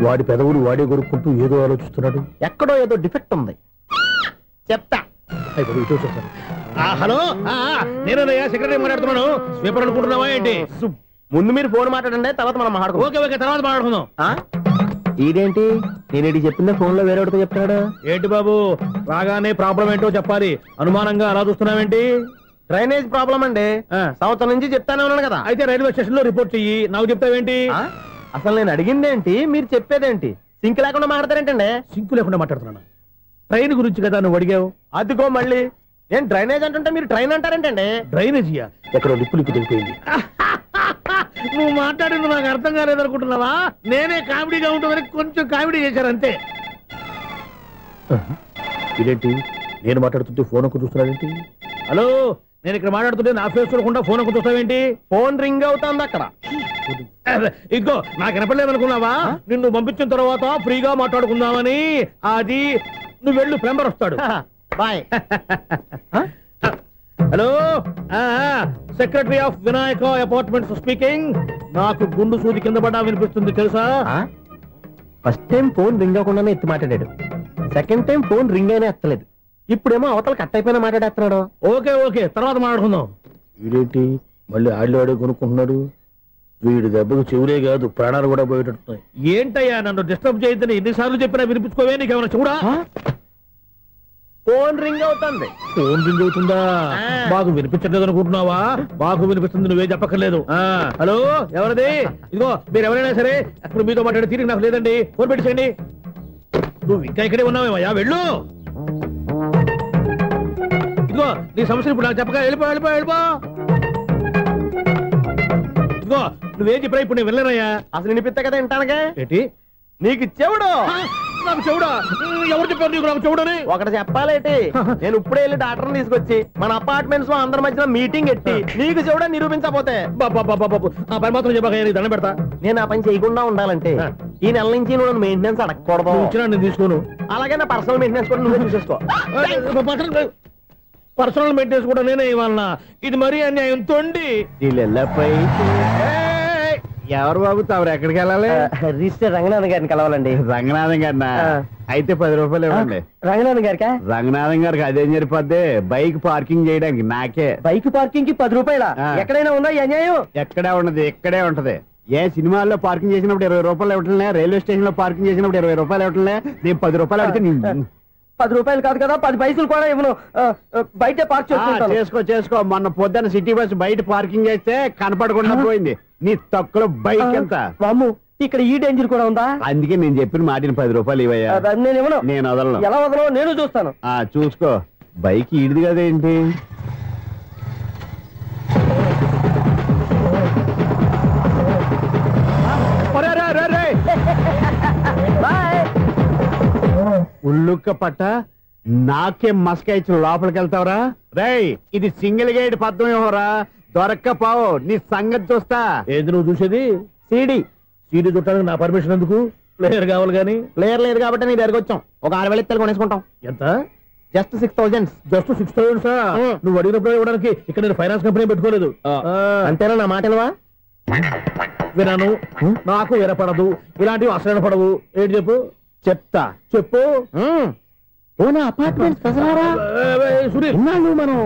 వాడి పెదవులు వాడే కొరుక్కుంటూ ఏదో ఆలోచిస్తున్నాడు. ఎక్కడో ఏదో డిఫెక్ట్ ఉంది. చెప్తా. హలో, నేనయ్యా సెక్రటరీ మాట్లాడుతున్నాను. స్వీపర్ అనుకుంటున్నావా ఏంటి? ముందు మీరు ఫోన్ మాట్లాడండి, తర్వాత మనం మాట్లాడుకో. ఓకే ఓకే, తర్వాత మాట్లాడుకుందాం. ఇదేంటి నేను చెప్పిందే ఫోన్ లో వేరే ఒకటి చెప్తాడా ఏంటి బాబు? రాగానే ప్రాబ్లం ఏంటో చెప్పాలి. అనుమానంగా అలా చూస్తున్నావేంటి? డ్రైనేజ్ ప్రాబ్లం అండి. సంవత్సరం నుంచి చెప్తానే ఉన్నాను కదా. అయితే రైల్వే స్టేషన్ లో రిపోర్ట్ చెయ్యి. నాకు చెప్తావేంటి? అసలు నేను అడిగిందేంటి, మీరు చెప్పేదేంటి? సింక్ లేకుండా మాట్లాడతారేంటండి? సింకు లేకుండా మాట్లాడుతున్నాను. ట్రైన్ గురించి కదా నువ్వు అడిగావు. అదిగో మళ్ళీ నేను డ్రైనేజ్ అంటుంటే మీరు ట్రైన్ అంటారేంటండి? డ్రైనేజీయా? ఎక్కడో లిప్పు దిగిపోయింది. నువ్వు మాట్లాడింది నాకు అర్థం కాలేదనుకుంటున్నావా? నేనే కామెడీగా ఉంటుందని కొంచెం కామెడీ చేశారు అంతే. ఇదేంటి నేను మాట్లాడుతుంటే ఫోన్ ఒక్క చూస్తున్నావేంటి? హలో, నేను ఇక్కడ మాట్లాడుతుంటే నా ఫేస్ చూడకుండా ఫోన్ ఒక్క చూస్తావేంటి? ఫోన్ రింగ్ అవుతుంది అక్కడ. ఇంకో నాకు వినపడలేదనుకున్నావా? నిన్ను పంపించిన తర్వాత ఫ్రీగా మాట్లాడుకుందామని. అది నువ్వు వెళ్ళు, ప్లంబర్ వస్తాడు. Bye. Hello, secretary of Vinayaka apartments speaking. నాకు గుండు సూది కింద పడ్డా వినిపిస్తుంది తెలుసా? ఫస్ట్ టైం ఫోన్ రింగ్ అవ్వకుండానే ఎత్తి మాట్లాడాడు. సెకండ్ టైం ఫోన్ రింగ్ అయినా ఎత్తలేదు. ఇప్పుడేమో అవతల కట్ అయిపోయినా మాట్లాడేస్తున్నాడు. ఓకే ఓకే, తర్వాత మాట్లాడుకుందాం. వీడేంటి మళ్ళీ ఆడిలో కొనుక్కుంటున్నాడు? వీడి దెబ్బకు చెవులే కాదు, ప్రాణాలు కూడా పోయేటట్టున్నాయి. ఏంటయ్యా నన్ను డిస్టర్బ్ చేయొద్దని ఎన్నిసార్లు చెప్పినా వినిపించుకోవే? నీకేమైనా చూడా? ఫోన్ రింగ్ అవుతుంది. ఫోన్ రింగ్ అవుతుందా? మాకు వినిపించట్లేదు అనుకుంటున్నావా? మాకు వినిపిస్తుంది, నువ్వే చెప్పక్కర్లేదు. హలో, ఎవరిది? ఇదిగో మీరు ఎవరైనా సరే అప్పుడు మీతో మాట్లాడే తీరిక నాకు లేదండి. ఫోన్ పెట్టేసేయండి. నువ్వు ఇంకా ఇక్కడే ఉన్నావేమయ్యా, వెళ్ళు. ఇదిగో నీ సమస్యలు ఇప్పుడు నాకు చెప్పక వెళ్ళిపో వెళ్ళిపో వెళ్ళిపో. ఇదిగో నువ్వేం చెప్పరా ఇప్పుడు నేను వెళ్ళానయ్యా. అసలు వినిపిస్తా కదా వింటానుగా. ఏంటి నీకు చెవుడు? నాకు చెవుడా? ఎవరు చెప్పారు నీకు నాకు చెవుడని? ఒకటి చెప్పాలేటి. నేను ఇప్పుడే వెళ్ళి డాక్టర్ని తీసుకొచ్చి మన అపార్ట్మెంట్స్ లో అందరి మధ్యలో మీటింగ్ ఎట్టి నీకు చెవుడా నిరూపించకపోతే ఆ పని మాత్రం చెప్పక దండం పెడతా. నేను ఆ పని చేయకుండా ఉండాలంటే ఈ నెల నుంచి నువ్వు మెయింటెనెన్స్ అడగకూడదు. నేను తీసుకోను. అలాగే నా పర్సనల్ మెయింటెనెన్స్ కూడా నువ్వే చూసేసుకో. పర్సనల్ మెయింటెనెన్స్ కూడా నేనే ఇవ్వాలన్నా? ఇది మరీ అన్యాయం. తొండి ఎవరు బాబు తమరు ఎక్కడికి వెళ్ళాలి? రిజిస్టర్ రంగనాథన్ గారిని కలవాలండి. రంగనాథం గారినా? అయితే 10 రూపాయలు ఇవ్వండి. రంగనాథన్ గారికా? రంగనాథం గారికి అదేం సరిపోద్ది? బైక్ పార్కింగ్ చేయడానికి నాకే. బైక్ పార్కింగ్ కి 10 రూపాయల? ఎక్కడైనా ఉందా ఈ అన్యాయం? ఎక్కడే ఉండదు, ఇక్కడే ఉంటది. ఏ సినిమాల్లో పార్కింగ్ చేసినప్పుడు 20 రూపాయలు ఇవ్వట్లే, రైల్వే స్టేషన్ లో పార్కింగ్ చేసినప్పుడు 20 రూపాయలు ఇవ్వట్లే. నేను 10 రూపాయలు అడిగితే 10 రూపాయలు కాదు కదా, 10 పైసలు కూడా ఇవ్వను. బయట పార్క్ చేసుకో. మొన్న పొద్దున్న సిటీ బస్ బయట పార్కింగ్ చేస్తే కనపడకుండా పోయింది. నీ తక్కువ బైక్ ఎంత? వాము, ఇక్కడ ఈ డేంజర్ కూడా ఉందా? అందుకే నేను చెప్పిన మాటిని 10 రూపాయలు ఇవ్వయ్యా. నేను ఇవ్వను. నేను వదలను. ఎలా వదలను? నేను చూస్తాను. చూసుకో. బైక్ ఈడిది కదేంటి? ఉల్లుక్క పట్ట నాకే మస్క ఇచ్చి లోపలికి వెళ్తావరా? రేయ్, ఇది సింగిల్ గేట్ పద్మం ఇవ్వరా? దొరక్కపోవు, నీ సంగతి చూస్తా. ఏది నువ్వు చూసేది? సీడీ చుట్టానికి నా పర్మిషన్ ఎందుకు? ప్లేయర్ కావాలి గానీ. ప్లేయర్ లేదు కాబట్టి నీ దగ్గరకు వచ్చాం. ఒక 6,000 ఇత్తలు కొనేసుకుంటాం. ఎంత? జస్ట్ 6,000. Just 6,000 sir? నువ్వు అడిగినప్పుడు ఇవ్వడానికి ఇక్కడ నేను ఫైనాన్స్ కంపెనీ పెట్టుకోలేదు. అంతేనా? నా మాటలువా? వినాను, నాకు వినపడదు. ఇలాంటివి అసలు వినపడవు. ఏంటి చెప్పు? చెప్తా. చెప్పు. అపార్ట్మెంట్స్ సునీల్, మనం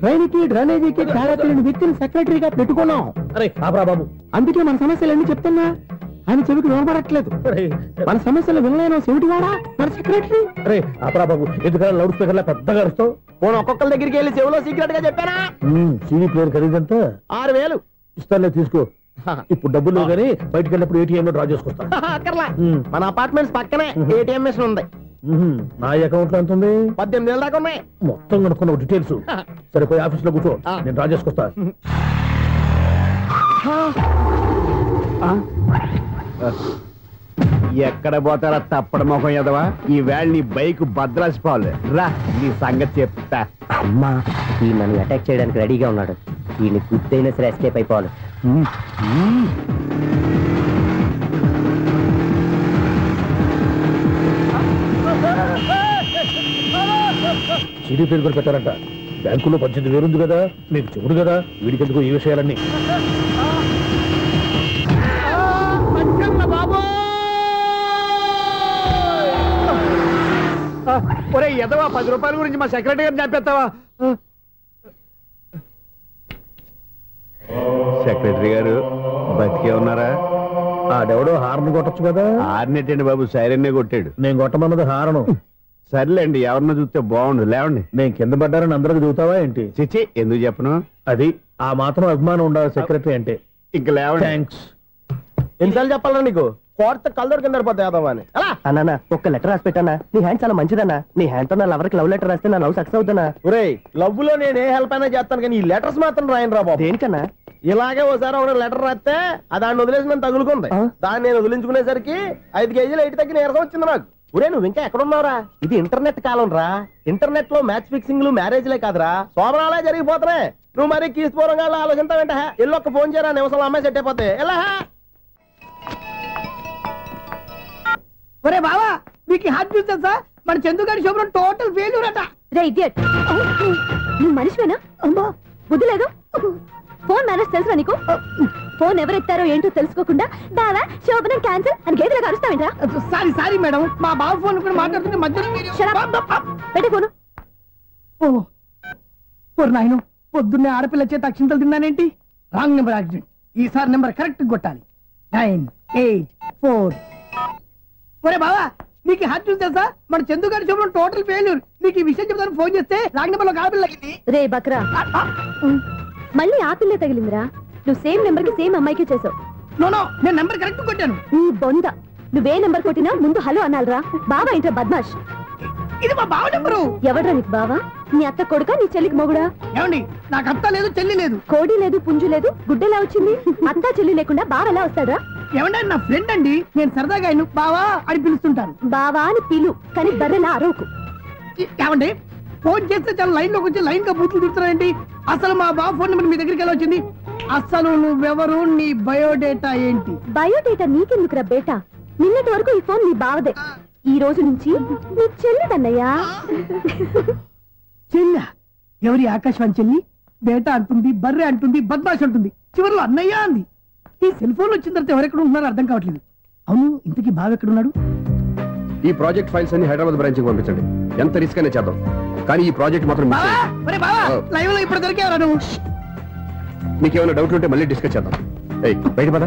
ట్రైన్ కి డ్రైనేజీకి తేడా తెలియని వ్యక్తిని సెక్రటరీగా పెట్టుకున్నాం. అరే ఆపరా బాబు, అందుకే మన సమస్యలన్నీ చెప్తున్నా. ఆయన చెవికి వినపడట్లేదు. మన సమస్యలు వినలేను చెవిటివాడా మన సెక్రటరీ. అరే ఆపరా బాబు, ఎందుకన్నా లౌడ్ స్పీకర్ లా పెద్దగా అరుస్తావు? పోను ఒక్కొక్కరి దగ్గరికి వెళ్ళి చెవిలో సీక్రెట్ గా చెప్పానా? CD player ఖరీదంతా 6,000. ఇస్తానులే, తీసుకో. ఇప్పుడు డబ్బులు లేవు కానీ బయటకు వెళ్ళినప్పుడు ఏటీఎం లో డ్రా చేసుకొస్తా. అక్కర్లా, మన అపార్ట్మెంట్స్ పక్కనే ఏటీఎం మిషన్ ఉంది. నా అకౌంట్ లో ఎంత ఉంది? 18,000 దాకా ఉన్నాయి. మొత్తం కనుక్కున్న డీటెయిల్స్. సరిపోయి ఆఫీస్ లో కూర్చో, నేను డ్రా చేసుకొస్తా. ఎక్కడ పోతారా తప్పడ మొఖం ఎదవా? ఈ వేళ నీ బైక్ భద్రాసిపోవాలి. రా, నీ సంగతి చెప్తా. అమ్మా, ఈ నన్ను అటాక్ చేయడానికి రెడీగా ఉన్నాడు. వీడిని గుద్దైనా సరే ఎస్కేప్ అయిపోవాలి. సీడీ పేరు కూడా పెట్టారంట. బ్యాంకులో 18,000 ఉంది కదా, మీకు చెవుడు కదా, వీడికెందుకు ఈ విషయాలన్నీ? ఎదవా 10 రూపాయల గురించి మా సెక్రటరీ గారిని చంపేస్తావా? సెక్రటరీ గారు బతికే ఉన్నారా? ఆడెవడో హార్న్ కొట్టచ్చు కదా. హార్న్ ఏంటండి బాబు, సైరన్నే కొట్టాడు. నేను కొట్టమన్నది హారను. సర్లేండి, ఎవరన్నా చూస్తే బాగుండు. లేవండి. నేను కింద పడ్డారని అందరికి చూతావా ఏంటి? చిచ్చి, ఎందుకు చెప్పను? అది ఆ మాత్రం అభిమానం ఉండాలి సెక్రటరీ అంటే. ఇంక లేవండి. థ్యాంక్స్. ఎన్నిసార్లు చెప్పాలా నీకు? కోర్త కలర్ కింద పడిపోతాయి అని. అన్నా ఒక్క లెటర్ రాసి పెట్టానా? నీ హ్యాండ్ చాలా మంచిదన్నా. నీ హ్యాండ్ తో నా లవర్కి లవ్ లెటర్ రాస్తే నా లవ్ సక్సెస్ అవుతానా? ఒరేయ్, లవ్ లో నేను ఏ హెల్ప్ అయినా చేస్తాను కానీ ఈ లెటర్స్ మాత్రం రాయను రా బాబు. దేనికన్నా? ఇలాగే ఒకసారి ఒక లెటర్ రాస్తే దాన్ని వదిలేసి నన్ను తగులుకుంది. దాన్ని నేను వదిలించుకునేసరికి 5 కేజీలు ఎయిట్ తగ్గి నీరసం వచ్చింది నాకు. ఒరే, నువ్వు ఇంకా ఎక్కడున్నావురా? ఇది ఇంటర్నెట్ కాలం రా. ఇంటర్నెట్ లో మ్యాచ్ ఫిక్సింగ్లు మ్యారేజ్లే కాదురా, శోభనాలే జరిగిపోతున్నాయి. నువ్వు మరి కీస్పూరంగా ఆలోచించావంటే ఎల్లు ఒక్క ఫోన్ చేయరా, నిమిషంలో అమ్మాయి సెట్ అయిపోతే. ఎలా? ఒరే బావా, మీకు హార్ట్ చూస్తా సార్, మన చందుగారి శోభనం టోటల్ ఫెయిల్యూర్ అట. రే ఇడియట్, నువ్వు మనిషివేనా? అమ్మా బుద్ధి లేదు. ఫోన్ మేనేజ్ తెలుసా నీకు? ఫోన్ ఎవరెత్తారో ఏంటో తెలుసుకోకుండా బావా శోభనం క్యాన్సిల్ అని గేదెలకు అరుస్తావేంట్రా? సారీ మేడం, మా బావ ఫోన్ కూడా మాట్లాడుతుంటే మధ్యలో పెట్టే ఫోను. ఓ నాయను, పొద్దున్నే ఆడపిల్ల చేత అక్షింతలు తిన్నానేంటి? Wrong number accident. ఈసారి నెంబర్ కరెక్ట్ కొట్టాలి. 984. ఒరే బావా, నీకు హార్ట్ చూస్తే సార్, మన చందుగారి శోభనం టోటల్ ఫెయిల్యూర్. నీకు ఈ విషయం చెప్తాను ఫోన్ చేస్తే రాంగ్ నెంబర్ లో ఆడపిల్ల రే బక్రా, మళ్ళీ ఆ పిల్లే తగిలిందిరా. నువ్వు సేమ్ నెంబర్ కి సేమ్ అమ్మాయికి చేసావు. నో, నేను నెంబర్ కరెక్ట్ కొట్టాను. నీ బొంద, నువ్వే నెంబర్ కొట్టినా ముందు హలో అనాలరా. బావా ఏంట్రా బద్మాష్? ఇది మా బావ నెంబరు. ఎవడ్రా నీకు బావా? నీ అత్త కొడుక, నీ చెల్లికి మొగుడా? ఏమండి, నాకు అత్త లేదు, చెల్లి లేదు. కోడి లేదు, పుంజు లేదు, గుడ్డెలా వచ్చింది? అత్త చెల్లి లేకుండా బావ ఎలా వస్తాడా? ఏమండి, నా ఫ్రెండ్ అండి, నేను సరదాగా ఆయన బావా అని పిలుస్తుంటాను. బావా అని పిలు, కానీ బర్రెలా అరవకు. ఏమండి, ఫోన్ చేస్తే చాలా లైన్ లోకి వచ్చి లైన్ గా బూతులు తిడుతున్నాయండి. అసలు మా బావ ఫోన్ నెంబర్ మీ దగ్గరికి ఎలా వచ్చింది? అసలు నువ్వెవరు, నీ బయోడేటా ఏంటి? బయోడేటా నీకెందుకురా బేటా? నిన్నటి వరకు ఈ ఫోన్ నీ బావదే, ఈ రోజు నుంచి నీ చెల్లిదన్నయ్యా. చెల్ల ఎవరి? ఆకాశవాణి చెల్లి. బేటా అంటుంది, బర్రె అంటుంది, బద్మాష్ అంటుంది, చివరిలో అన్నయ్య అంది. ఈ సెల్ ఫోన్ వచ్చిన తర్వాత ఎవరెక్కడ ఉంటున్నారో అర్థం కావట్లేదు. అవును, ఇంతకీ బావ ఎక్కడున్నాడు? ఈ ప్రాజెక్ట్ ఫైల్స్ అన్ని హైదరాబాద్ బ్రాంచ్ కి పంపించండి. ఎంత రిస్క్ అనే చేద్దాం, కానీ ఈ ప్రాజెక్ట్ మాత్రం లైవ్ లో ఇప్పుడు దొరికేవరా నువ్వు? మీకేమైనా డౌట్ ఉంటే మళ్ళీ డిస్కస్ చేద్దాం. బయట పద.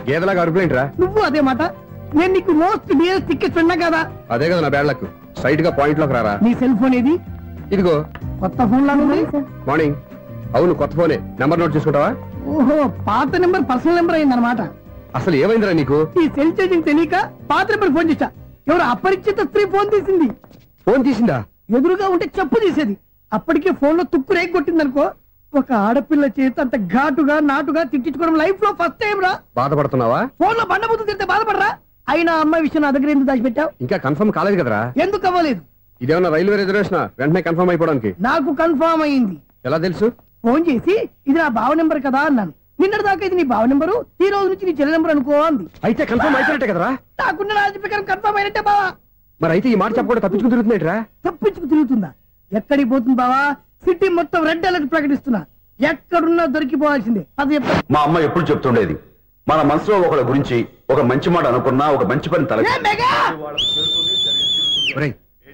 గేదలాగా అరుపులేంట్రా? నువ్వు అదే మాట. నేను నీకు మోస్ట్ డియరెస్ట్ టికెట్ విన్నా కదా. అదే కదా నా బ్యాడ్ లక్. స్ట్రైట్ గా పాయింట్ లోకి రారా. నీ సెల్ ఫోన్ ఏది? ఇదిగో. కొత్త ఫోన్ లాగా ఉంది. మార్నింగ్. అవును, కొత్త ఫోనే. నెంబర్ నోట్ చేసుకుంటావా? ఓహో, పాత నెంబర్ పర్సనల్ నెంబర్ అయిందన్నమాట. అసలు ఏమైందిరా నీకు? ఈ సెల్ చేసింగ్ తెలియక పాత నెంబర్ ఫోన్ చేశా. ఎవరు అపరిచిత స్త్రీ ఫోన్ తీసింది. ఫోన్ తీసిందా? ఎదురుగా ఉంటే చెప్పు తీసేది. అప్పటికే ఫోన్ లో తుక్కు రేగి కొట్టిందనుకో. ఒక ఆడపిల్ల చేత అంత ఘాటుగా నాటుగా తిట్టించుకోవడం లైఫ్ లో ఫస్ట్ టైం రా. బాధపడుతున్నావా? ఫోన్ లో బండబూతులు తింటే బాధపడరా? అయినా అమ్మాయి విషయం నా దగ్గర ఎందుకు దాచిపెట్టావు? ఇంకా కన్ఫర్మ్ కాలేదు కదరా. ఎందుకు అవ్వలేదు? ఇదేమన్నా రైల్వే రిజర్వేషన్? వెంటనే కన్ఫర్మ్ అయిపోవడానికి. నాకు కన్ఫర్మ్ అయింది. ఎలా తెలుసు? ఫోన్ చేసి ఇది నా బావ నెంబర్ కదా అన్నాను. నిన్నటి దాకా ఇది నీ బావ నెంబరు, ఈ రోజు నుంచి నీ చెల్లి నెంబర్ అనుకో అంది. అయితే కన్ఫర్మ్ అయిపోయినట్టే కదరా? నాకున్న రాజు ప్రకారం కన్ఫర్మ్ అయినట్టే బావా. మరి అయితే ఈ మాట చెప్పకుండా తప్పించుకు తిరుగుతున్నట్రా? తప్పించుకు తిరుగుతుందా? ఎక్కడికి పోతుంది బావా? సిటీ మొత్తం రెడ్ అలర్ట్ ప్రకటిస్తున్నా. ఎక్కడున్నా దొరికిపోవాల్సిందే. అది చెప్తా. మా అమ్మ ఎప్పుడు చెప్తుండేది, మన మనసులో ఒకళ్ళ గురించి ఒక మంచి మాట అనుకున్నా ఒక మంచి పని తల.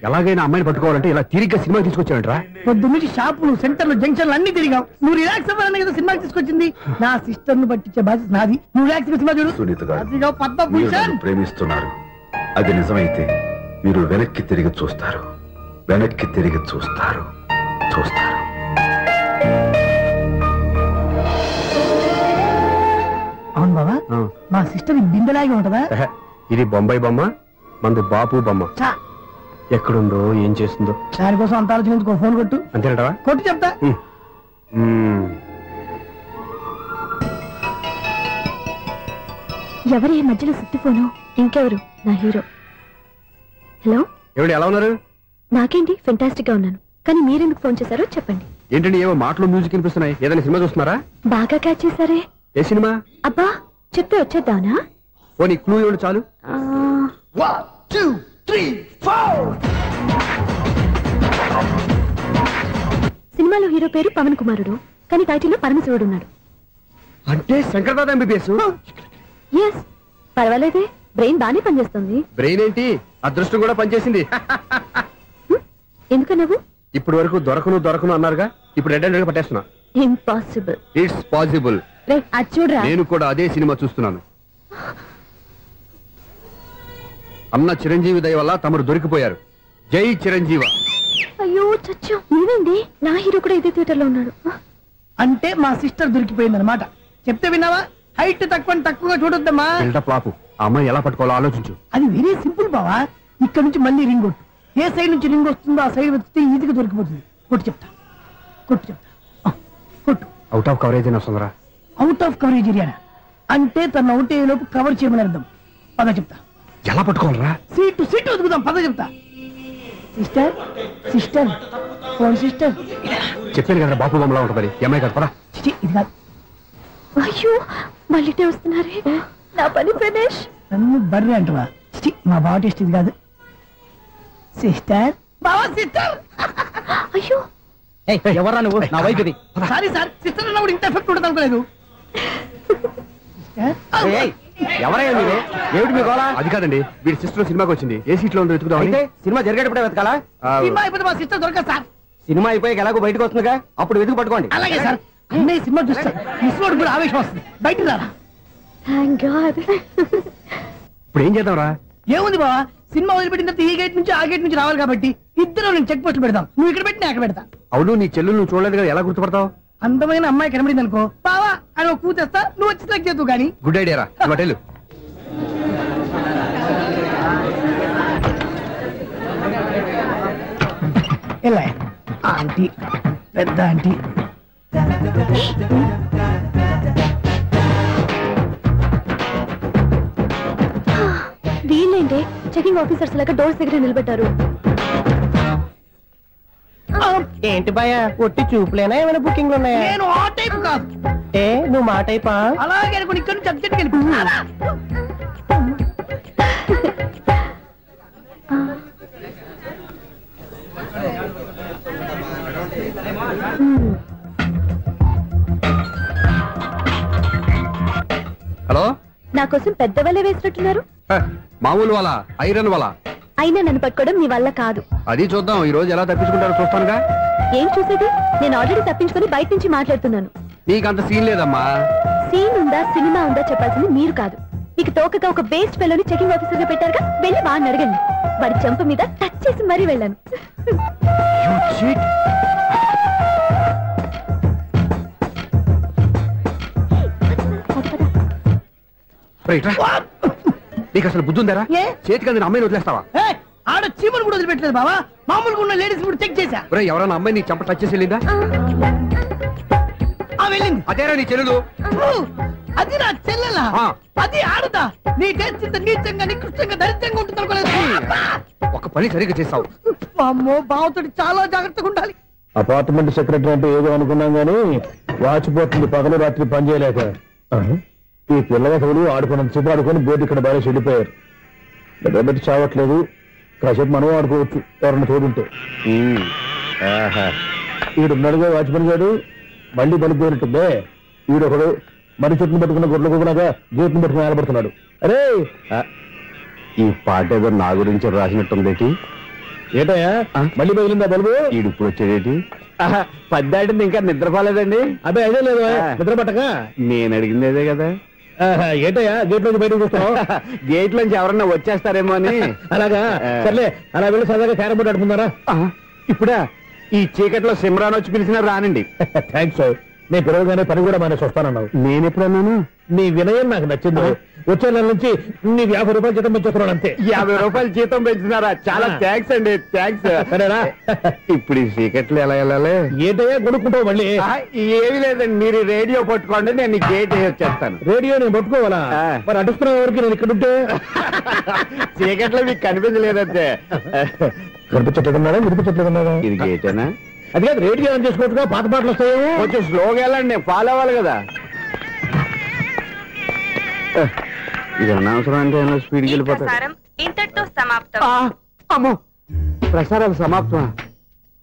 ఎలాగైనా అమ్మాయిని పట్టుకోవాలంటే ఇలా తిరిగ్గా సినిమా తీసుకొచ్చాడంట్రా. పొద్దున్నుంచి షాపులు, సెంటర్లు, జంక్షన్లు అన్ని తిరిగావు. నువ్వు రిలాక్స్ అవ్వాలని కదా సినిమాకి తీసుకొచ్చింది. నా సిస్టర్ ను పట్టించే బాధ్యత నాది. నువ్వు రిలాక్స్ సినిమా చూడు. సునీత గారు ప్రేమిస్తున్నారు. అది నిజమైతే మీరు వెనక్కి తిరిగి చూస్తారు, వెనక్కి తిరిగి చూస్తారు, చూస్తారు. అవును బాబా, మా సిస్టర్ బిందెలాగే ఉంటదా? ఇది బొంబాయి బొమ్మ, మంది బాపు బొమ్మ. ఎక్కడుందో ఏం చేస్తుందో దానికోసం అంత ఆలోచించుకో. ఫోన్ కొట్టు. అంతేనటవా? కొట్టు చెప్తా. ఎవరి మధ్యలో సుత్తి ఫోను? ఇంకెవరు? నా హీరో. హలో, ఎవడు ఎలా ఉన్నారు? నాకేంటి, ఫెంటాస్టిక్ గా ఉన్నాను. కానీ మీరెందుకు ఫోన్ చేశారో చెప్పండి. ఏంటండి ఏవో మాటలు మ్యూజిక్ వినిపిస్తున్నాయి? ఏదైనా సినిమా చూస్తున్నారా? బాగా క్యాచ్ చేశారే. ఏ సినిమా? అబ్బా, చెప్తే వచ్చేద్దానా? పోనీ క్లూ ఇవ్వండి చాలు. 1 2 3 4. సినిమాలో హీరో పేరు పవన్ కుమారుడు, కానీ టైటిల్లో పరమశివుడు ఉన్నాడు. అంటే శంకర్దాదా ఎంబీబీఎస్? ఎస్, పర్వాలేదే, బ్రెయిన్ బానే పనిచేస్తుంది. బ్రెయిన్ ఏంటి, అదృష్టం కూడా పనిచేసింది. ఎందుకు నువ్వు? ఇప్పటి వరకు దొరకను అన్నారుగా, ఇప్పుడు రెడ్ హ్యాండెడ్ గా పట్టేస్తున్నా. ఇంపాసిబుల్. It's possible. అది చూడరా. నేను కూడా అదే సినిమా చూస్తున్నాను. అన్న చిరంజీవి దయ వల్ల తమరు దొరికిపోయారు. జై చిరంజీవ. అయ్యో చచ్చా, నీవేంటి? నా హీరో కూడా ఇదే థియేటర్ లో ఉన్నాడు. అంటే మా సిస్టర్ దొరికిపోయింది అనమాట. చెప్తే విన్నావా? హైట్ తక్కువగా చూడొద్దమ్మా. పాపు ఆ అమ్మాయి ఎలా పట్టుకోవాలో ఆలోచించు. అది వెరీ సింపుల్ బావా. ఇక్కడ నుంచి మళ్ళీ రింగ్ కొట్టు. ఏ సైడ్ నుంచి రింగ్ వస్తుందో ఆ సైడ్ వెతికితే ఈజీగా దొరికిపోతుంది. కొట్టు చెప్తా. కొట్టు. అవుట్ ఆఫ్ కవరేజ్ అని వస్తుందిరా. అవుట్ ఆఫ్ కవరేజ్ ఏరియా అంటే తన అవుట్ అయ్యే లోపు కవర్ చేయమని అర్థం. పద చెప్తా. ఎలా పట్టుకోవాలరా? సీటు వెతుకుదాం. పద చెప్తా. Sister phone sister. చెప్పాను కదా బాపు బొమ్మలా ఉంటుంది. అమ్మాయి కదా. ఇది కాదు. అయ్యో మళ్ళీ వస్తున్నారే. నా పని ఫినిష్. నన్ను బర్రె అంటవా? మా బావ టేస్ట్ ఇది కాదు. సిస్టర్ బావా సిస్టర్. అయ్యో ఎవరా నువ్వు? నా వైపు ఇది. సారీ సార్, సిస్టర్ అన్నప్పుడు ఇంత ఎఫెక్ట్ ఉండదు అనుకోలేదు. ఎవరయ్యా మీరే? ఏమిటి మీ గోళ? అది కాదండి, వీడి సిస్టర్ సినిమాకి వచ్చింది. ఏ సీట్ లో ఉందో వెతుకుదాం. సినిమా జరిగేటప్పుడే వెతకాలా? సినిమా అయిపోతే మా సిస్టర్ దొరకదు సార్. సినిమా అయిపోయాక ఎలాగో బయటకు వస్తుందిగా, అప్పుడు వెతుకు పట్టుకోండి. అలాగే సార్. అన్నయ్య సినిమా చూస్తారు. మిస్ కూడా ఆవేశం వస్తుంది. బయటకు రారా. Thank God. ఇప్పుడు ఏం చేద్దాంరా? ఏముంది బావా, సినిమా వదిలిపెట్టిన తర్వాత ఈ గేట్ నుంచి ఆ గేట్ నుంచి రావాలి కాబట్టి ఇద్దరు నేను చెక్ పోస్ట్ పెడతాం. నువ్వు ఇక్కడ పెట్టి నేను అక్కడ పెడతా. అవును, నీ చెల్లెలు నువ్వు చూడలేదు కదా, ఎలా గుర్తుపడతావు? అందమైన అమ్మాయి కనబడింది అనుకో, బావా అని ఒక కూతేస్తా, నువ్వు వచ్చి సెలెక్ట్ చేద్దు. కానీ గుడ్ ఐడియా రా. హోటల్ ఎలా ఆంటీ, పెద్ద ఆంటీ. వీళ్ళేంటే చెకింగ్ ఆఫీసర్స్ లాగా డోర్స్ దగ్గర నిలబెట్టారు. ఏంటి భయ, ఒట్టి చూపులేనా ఏమైనా బుకింగ్లు ఉన్నాయా? నేను ఆ టైప్ కాదు. ఏ నువ్వు మా టైపా? అలాగే అనుకుని ఇక్కడ నుంచి అర్జెంట్కి వెళ్ళిపోతున్నా. హలో, నా కోసం పెద్ద వల్ల వేసినట్టున్నారు. మామూలు వాళ్ళ ఐరన్ వాళ్ళ. అయినా నన్ను పట్టుకోవడం మీ వల్ల కాదు. అది చూద్దాం, ఈ రోజు ఎలా తప్పించుకుంటారో చూస్తానుగా. ఏం చూసేది? నేను ఆల్రెడీ తప్పించుకొని బయట నుంచి మాట్లాడుతున్నాను. నీకంత సీన్ లేదమ్మా. సీన్ ఉందా సినిమా ఉందా చెప్పాల్సింది మీరు కాదు. మీకు తోకగా ఒక బేస్ట్ ఫెలోని చెకింగ్ ఆఫీసర్ గా పెట్టారుగా, వెళ్ళి వాడిని అడగండి. వాడి చెంప మీద టచ్ చేసి మరీ వెళ్ళాను. నీకు అసలు బుద్ధి ఉందారా? చేతికి అందిన అమ్మాయిని వదిలేస్తావా? ఆడ చీమలు కూడా వదిలిపెట్టలేదు బావా. మామూలుగా ఉన్న లేడీస్ కూడా చెక్ చేశా. ఎవరైనా అమ్మాయి నీ చెంప టచ్ చేసి వెళ్ళిందా? వెళ్ళింది. అదేరా నీ చెల్లెలు? అది నా చెల్లెలా? అది ఆడదా? నీ టేస్ట్ ఇంత నీచంగా నికృష్టంగా దరిద్రంగా ఉంటుంది అనుకోలేదు. ఒక పని సరిగ్గా చేస్తావు. అమ్మో, బావతోటి చాలా జాగ్రత్తగా ఉండాలి. అపార్ట్మెంట్ సెక్రటరీ అంటే ఏదో అనుకున్నాం గానీ వాచిపోతుంది పగలు రాత్రి పని చేయలేక. ఈ పిల్లవాడు ఆడుకున్నంత సేపు ఆడుకొని బోర్డు ఇక్కడ బాగా చెడిపోయారు. నిద్రబెట్టి చావట్లేదు. కాసేపు మనం ఆడుకోవచ్చు ఎవరన్నా తోడుంటే. ఈడున్నాడుగా వాచ్మెన్ గారు, మళ్ళీ బలిపోయినట్టుందే. ఈడొకడు మరి చెట్టును పట్టుకున్న గొడ్ల కూడా గేట్ను పట్టుకుని ఆడబడుతున్నాడు. అరే, ఈ పాట ఏదో నా గురించి రాసినట్టుంది. ఏటయ్యా మళ్ళీ బదిలిందా బలుబు? ఈడు ఇప్పుడు వచ్చేదేటి? పద్దాటింది ఇంకా నిద్రపోలేదండి. అదే అదే లేదు నిద్ర పట్టక. నేను అడిగింది అదే కదా. ఏటయ్యా గేట్ నుంచి బయటకు చూస్తావు? గేట్ లోంచి ఎవరన్నా వచ్చేస్తారేమో అని. అలాగా, సర్లే అలా వెళ్ళి సరదాగా క్యారం బోర్డు ఆడుకున్నారా? ఇప్పుడా? ఈ చీకట్లో సిమ్రాన్ వచ్చి పిలిచినా రానండి. థ్యాంక్స్. నేను పిలవగానే పని కూడా మానేసి వస్తానన్నావు. నేను ఎప్పుడన్నాను? నీ వినయం నాకు నచ్చింది. వచ్చే నెల నుంచి నీకు 50 రూపాయలు జీతం పెంచుతున్నాడు అంతే. 50 రూపాయలు జీతం పెంచుతున్నారా? చాలా థ్యాంక్స్ అండి. థ్యాంక్స్. ఇప్పుడు ఈ చీకట్లు ఎలా వెళ్ళాలి? ఏంటయ్యా కొనుక్కుంటావు మళ్ళీ? ఏమి లేదండి, మీరు రేడియో పట్టుకోండి, నేను గేట్ వచ్చేస్తాను. రేడియో నేను పట్టుకోవాలా? మరి అడుస్తున్నా ఎవరికి నేను ఇక్కడ ఉంటే? చీకట్లో మీకు కనిపించలేదంటే. కనిపించట్లేదన్నారా వినిపించట్లేదన్నారా? ఇది గేటేనా? అది కాదు, రేడియో ఆన్ చేసుకోవచ్చుగా, పాత పాటలు వస్తాయేమో. కొంచెం స్లోగా వెళ్ళండి, నేను ఫాలో అవ్వాలి కదా. ఇది అనవసరం అంటే స్పీడ్కి వెళ్ళిపోతాడు. ఇంతటితో సమాప్తం. అమ్మో, ప్రసారాలు సమాప్తమా?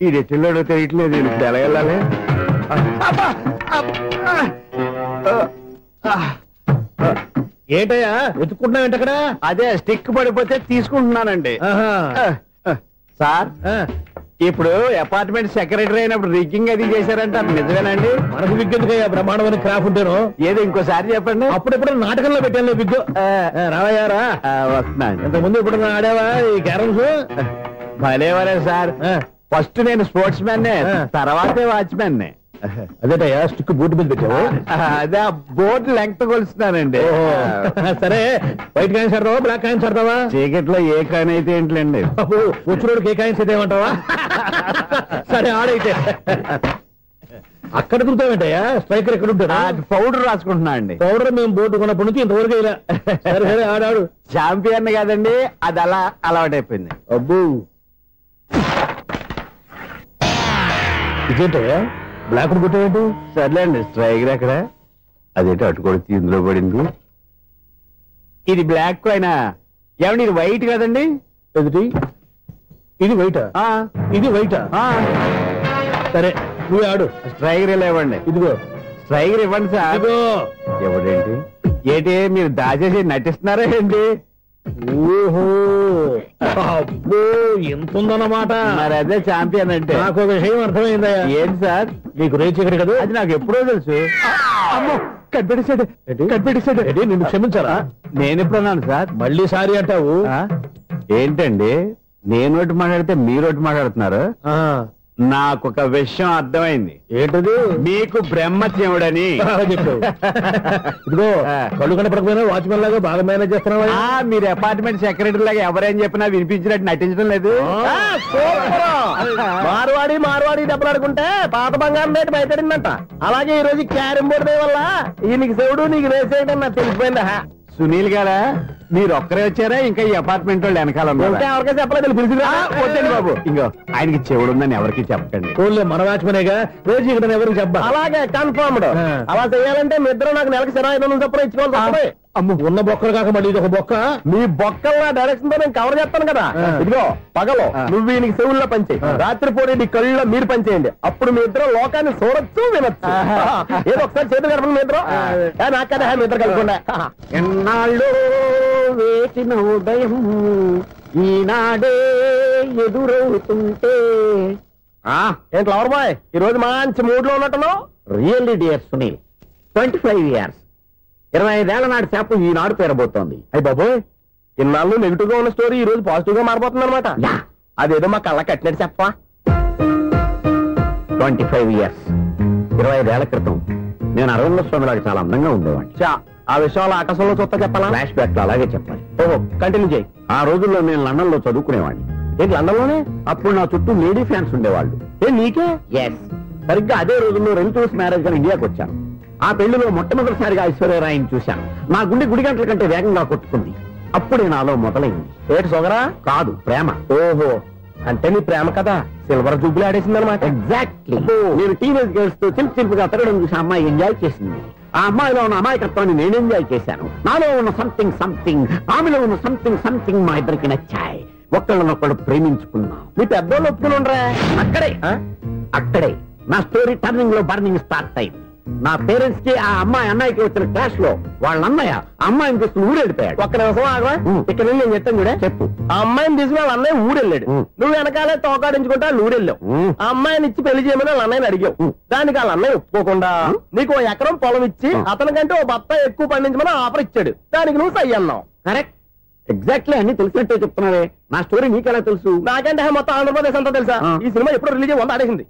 ఇది ఎట్టిల్లోడో తెలియట్లేదు. ఇప్పుడు ఎలా వెళ్ళాలి? ఏంటయ్యా వెతుక్కుంటున్నావు ఏంటి అక్కడ? అదే స్టిక్ పడిపోతే తీసుకుంటున్నానండి. సార్, ఇప్పుడు అపార్ట్మెంట్ సెక్రటరీ అయినప్పుడు రిగ్గింగ్ అది చేశారంట, నిజమేనండి? మనకు విగ్గెందుకయ్యా బ్రహ్మాండమైన క్రాఫ్ ఉంటేను. ఏదో ఇంకోసారి చెప్పండి. అప్పుడెప్పుడు నాటకంలో పెట్టాను విగ్గు. రావయ్యారా? వస్తున్నాను. ఇంతకుముందు ఇప్పుడు ఆడావా ఈ క్యారమ్స్? భలేవరే సార్, ఫస్ట్ నేను స్పోర్ట్స్ మ్యాన్, తర్వాతే వాచ్మెన్. అదేటయ్యా స్టిక్ బూట్ మీద పెట్టావు? అదే బోర్డు లెంగ్త్ కొలుస్తున్నానండి. సరే, వైట్ కాయిన్స్ ఆడతావా బ్లాక్ కాయిన్స్ ఆడతావా? చీకట్ లో ఏ కాయిన్ అయితే ఏంటండి, వచ్చినోడికి ఏ కాయిన్స్ అయితే ఏమంటావా? సరే ఆడైతే. అక్కడ తిరుగుతావేంటయ్యా? స్ట్రైకర్ ఎక్కడ ఉంటాడా? పౌడర్ రాసుకుంటున్నా అండి. పౌడర్ మేము బోర్డు కొన్నప్పటి నుంచి ఇంతవరకు ఇలా. సరే సరే ఆడాడు. ఛాంపియన్ కదండి, అది అలా అలవాటైపోయింది. అబ్బు ఇదేంటయ్యా బ్లాక్ కొట్టేంటి? సర్లేండి, స్ట్రైకర్ ఎక్కడ? అదేంటి అటు కొడితే ఇందులో పడింది. ఇది బ్లాక్ అయినా ఏమండి, ఇది వైట్ కదండి? ఎదుటి ఇది వైటా? ఇది వైటా? సరే నువ్వే ఆడు. స్ట్రైకర్ ఇలా ఇవ్వండి. ఇదిగో స్ట్రైకర్ ఇవ్వండి సార్. ఎవడేంటి ఏంటి మీరు దాచేసి నటిస్తున్నారా ఏంటి? ఓహో అబ్బో ఎంత ఉందన్నమాట. మరి అదే ఛాంపియన్ అంటే. నాకు విషయం అర్థమైందయ్యా. ఏంటి సార్? నీకు రేచి ఇక్కడ కదా? అది నాకు ఎప్పుడో తెలుసు. అమ్మో కనిపెట్టేశాడు. నిన్ను క్షమించారా? నేను ఎప్పుడన్నాను సార్? మళ్ళీ సారీ అంటావు? ఏంటండి నేనోటి మాట్లాడితే మీరోటి మాట్లాడుతున్నారు? నాకు ఒక విషయం అర్థమైంది. ఏంటది? మీకు బ్రహ్మత్యముడని చెప్పావు. ఇదిగో కళ్ళు కనపడకపోయినా వాచ్మెన్ లాగా బాగా మేనేజ్ చేస్తున్నావా? మీరు అపార్ట్మెంట్ సెక్రటరీ లాగా ఎవరేం చెప్పినా వినిపించినట్టు నటించడం లేదు. మార్వాడి దెబ్బలాడుకుంటే పాత బంగారం రేటు బయటడిందంట. అలాగే ఈ రోజు క్యారం బోర్డు వల్ల నీకు శివుడు నీకు రేసేయడం నాకు తెలిసిపోయిందా? సునీల్ గారా, మీరు ఒక్కరే వచ్చారా? ఇంకా ఈ అపార్ట్మెంట్ వాళ్ళు వెనకాల ఎవరికీ చెప్పలేదు, పిలిచిరా? వద్దండి బాబు, ఇంకో ఆయనకి చెవుడు ఉందని ఎవరికి చెప్పకండి. మన వాచ్మనేగా రోజు ఇక్కడ ఎవరికి చెప్పా. అలాగే కన్ఫర్మ్డ్. అలా చేయాలంటే మీ ఇద్దరు నాకు నెలకు 500 చొప్పున ఇచ్చుకోవాలి. అమ్మ ఉన్న బొక్కలు కాక మళ్ళీ ఇది ఒక బొక్క. మీ బొక్కల డైరెక్షన్ తో నేను కవర్ చేస్తాను కదా. ఇదిగో పగలో నువ్వు ఈయనకి చెవుల్లో పనిచేయి, రాత్రి పూట నీ కళ్ళలో మీరు పనిచేయండి. అప్పుడు మీ ఇద్దరు లోకాన్ని చూడొచ్చు వినొచ్చు. ఏదో ఒకసారి చేతులు కలపండి మీ ఇద్దరు. నాకు కదా మీ ఇద్దరు కలపకుండా. ఎన్నాళ్ళు వేసిన ఉదయం ఈనాడే ఎదురవుతుంటే. ఏంటి లవర్ బాయ్, ఈ రోజు మంచి మూడ్ లో ఉన్నట్టున్నావు? రియల్లీ డియర్ సునీల్, 25 years 25 ఏళ్ల నాటి చేప ఈనాడు పేరబోతోంది. అయ్యి బాబోయ్, ఇన్నాళ్ళు నెగిటివ్ గా ఉన్న స్టోరీ ఈ రోజు పాజిటివ్ గా మారిపోతుంది అనమాట. అదేదో మా కళ్ళ కట్టినట్టు చెప్పా. 25 years 25 ఏళ్ల క్రితం నేను అరవింద స్వామిలాగా చాలా అందంగా ఉండేవాడిని. ఆ విషయాలు ఆకాశంలో చూస్తా చెప్పాలా? ఫ్లాష్ బ్యాక్ లో అలాగే చెప్పాలి. ఓహో, కంటిన్యూ చేయి. ఆ రోజుల్లో నేను లండన్ లో చదువుకునేవాడిని. ఏంటి లండన్ లోనే? అప్పుడు నా చుట్టూ లేడీ ఫ్యాన్స్ ఉండేవాళ్ళు. నీకే? ఎస్, సరిగ్గా అదే రోజుల్లో రిలేటివ్స్ మ్యారేజ్ గా ఇండియాకి వచ్చాను. ఆ పెళ్లిలో మొట్టమొదటిసారిగా ఐశ్వర్యరాయని చూశాను. నా గుండె గుడి గంటల కంటే వేగంగా కొట్టుకుంది. అప్పుడే నాలో మొదలైంది. ఏటి సొగరా? కాదు, ప్రేమ. ఓహో, అంటే నీ ప్రేమ కదా సిల్వర్ జూబ్లీ ఆడేసింది అనమాట. ఎగ్జాక్ట్లీ. నేను టీనేజ్ గర్ల్స్ తో చిలుపుగా తిరగడం చూసి అమ్మాయి ఎంజాయ్ చేసింది. ఆ అమ్మాయిలో ఉన్న అమాయకత్వాన్ని నేను ఎంజాయ్ చేశాను. నాలో ఉన్న సంథింగ్ ఆమెలో ఉన్న సంథింగ్ మా ఇద్దరికి నచ్చాయి. ఒక్కళ్ళనొక్కళ్ళు ప్రేమించుకున్నాం. మీ పెద్దోళ్ళు ఒప్పుకుని ఉండరా? అక్కడే నా స్టోరీ టర్నింగ్ లో బర్నింగ్ స్టార్ట్ అయింది. నా పేరెంట్స్ కి ఆ అమ్మాయి అన్నయ్యకి వచ్చిన క్లాష్ లో వాళ్ళ అన్నయ్య అమ్మాయిని తీసుకుని ఊరెళ్ళిపోయాడు. ఒక్క నిమిషం ఆగవా? ఇక్కడ నుంచి నేను చెప్తాను కూడా. చెప్పు. ఆ అమ్మాయిని తీసుకుని వాళ్ళ అన్నయ్య ఊరెళ్ళాడు. నువ్వు వెనకాలే తోకాడించుకుంటా ఊరెళ్ళావు. ఆ అమ్మాయిని ఇచ్చి పెళ్లి చేయమని వాళ్ళ అన్నయ్యని అడిగావు. దానికి వాళ్ళ అన్నయ్య ఒప్పుకోకుండా నీకు 1 ఎకరం పొలం ఇచ్చి అతనికంటే ఓ బత్త ఎక్కువ పండించమని ఆఫర్ ఇచ్చాడు. దానికి నువ్వు సై అన్నావు. కరెక్ట్, ఎగ్జాక్ట్లీ అన్ని తెలిసినట్టే చెప్తున్నావే. నా స్టోరీ నీకెలా తెలుసు? నాకంటే మొత్తం ఆంధ్రప్రదేశ్ అంతా తెలుసా? ఈ సినిమా ఎప్పుడు రిలీజ్ అయ్యి 100 ఆడేసింది.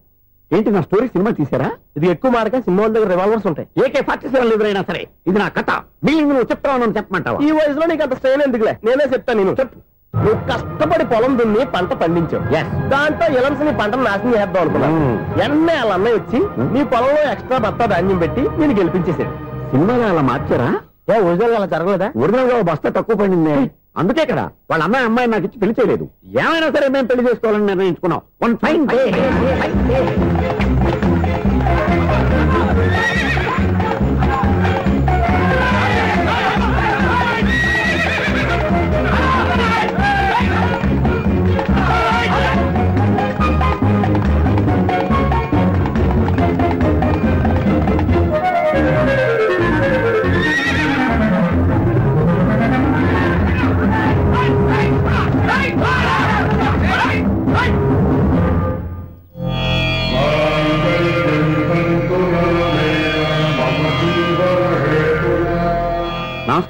ఏంటి, నా స్టోరీ సినిమా తీసారా? ఇది ఎక్కువ మార్క సినిమాల దగ్గర రివాల్వర్స్ ఉంటాయి. AK-47 ఎదురైనా సరే ఇది నా కథ. మిగిలింది నువ్వు చెప్తావు చెప్పమంటావా? ఈ వయసులో నీకు అంత స్ట్రెయిన్ ఎందుకులే, నేనే చెప్తాను. నేను చెప్పు. నువ్వు కష్టపడి పొలం దున్ని పంట పండించావు. దాంతో ఇలమ్స్ నీ పంటను నాశనం చేద్దాం అనుకున్నాను. ఎన్నే వాళ్ళ అన్నయ్య వచ్చి నీ పొలంలో ఎక్స్ట్రా బత్తా ధాన్యం పెట్టి నేను గెలిపించేసాడు. సినిమాలో అలా మార్చారా? ఒరిజినల్ అలా జరగలేదా? ఒరిజినల్ గా బస్తా తక్కువ పడింది. అందుకే కదా వాళ్ళ అమ్మాయి నాకు ఇచ్చి పెళ్లి చేయలేదు. ఏమైనా సరే మేము పెళ్లి చేసుకోవాలని నిర్ణయించుకున్నాం. One fine day.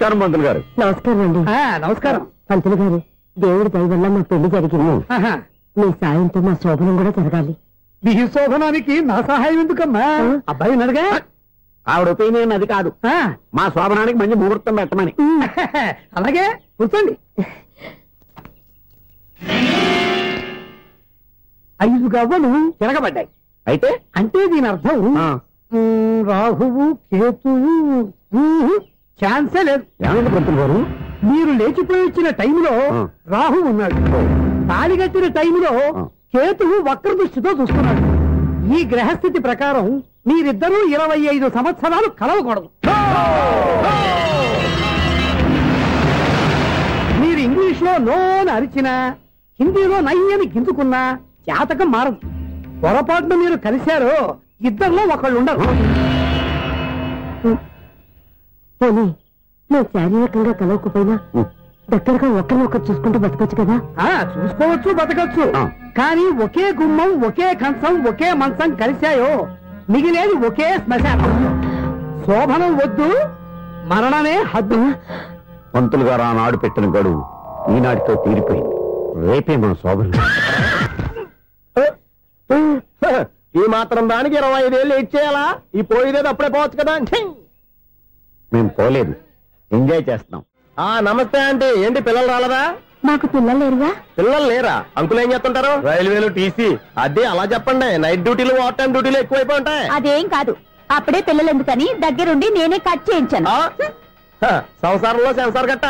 నమస్కారం పంతులు గారు. నమస్కారం అండి. నమస్కారం పంతులు గారు. దేవుడి దయ వల్ల మా పెళ్లి జరిగింది. మీ సాయంతో మా శోభనం కూడా జరగాలి. మీ శోభనానికి నా సహాయం ఎందుకమ్మా? అబ్బాయి ఉన్నాడుగా. ఆవిడ ఒపీనియన్ అది కాదు, మా శోభనానికి మంచి ముహూర్తం పెట్టమని. అలాగే కూర్చోండి. 5 గవ్వలు తిరగబడ్డాయి. అయితే అంటే దీని అర్థం రాహువు కేతువు ఛాన్సే లేదు. ఏమైంది పంతులు గారు? మీరు లేచిపోయి వచ్చిన టైంలో రాహు ఉన్నాడు, తాళిగట్టిన టైంలో కేతువు వక్ర దృష్టితో చూస్తున్నాడు. ఈ గ్రహస్థితి ప్రకారం మీరిద్దరూ 25 సంవత్సరాలు కలవకూడదు. మీరు ఇంగ్లీష్ లో నోని అరిచినా, హిందీలో నయ్యని గింజుకున్నా జాతకం మారదు. పొరపాటున మీరు కలిశారో ఇద్దరిలో ఒకళ్ళు ఉండరు. నువ్వు శారీరకంగా కలవకపోయినా దగ్గరగా ఒకరినొకరు చూసుకుంటూ బతకొచ్చు కదా. చూసుకోవచ్చు, బతకచ్చు. కానీ ఒకే గుమ్మం, ఒకే కంచం, ఒకే మంచం కలిశాయో మిగిలేది ఒకే శ్మశానం. శోభనం వద్దు, మరణమే హద్దు. పంతులు గారు ఆనాడు పెట్టిన గడువు ఈనాటితో తీరిపోయింది. రేపే మన శోభనం. ఈ మాత్రం దానికి 25 ఏళ్ళు వెయిట్ చేయాలా? ఈ పోయేదేదో అప్పుడే పోవచ్చు కదా. మేము పోలేదు, ఎంజాయ్ చేస్తున్నాం. నమస్తే అంటే ఏంటి, పిల్లలు రాలదా? మాకు పిల్లలు లేరుగా. పిల్లలు లేరా? అంకులు ఏం చేస్తుంటారు? రైల్వేలు, టీసీ. అదే అలా చెప్పండి. నైట్ డ్యూటీలు, ఓవర్ టైం డ్యూటీలు ఎక్కువైపోయి ఉంటాయి. అదేం కాదు, అప్పుడే పిల్లలు ఎందుకని దగ్గరుండి నేనే కట్ చేయించాను. సంసారంలో సెన్సార్ గట్ట.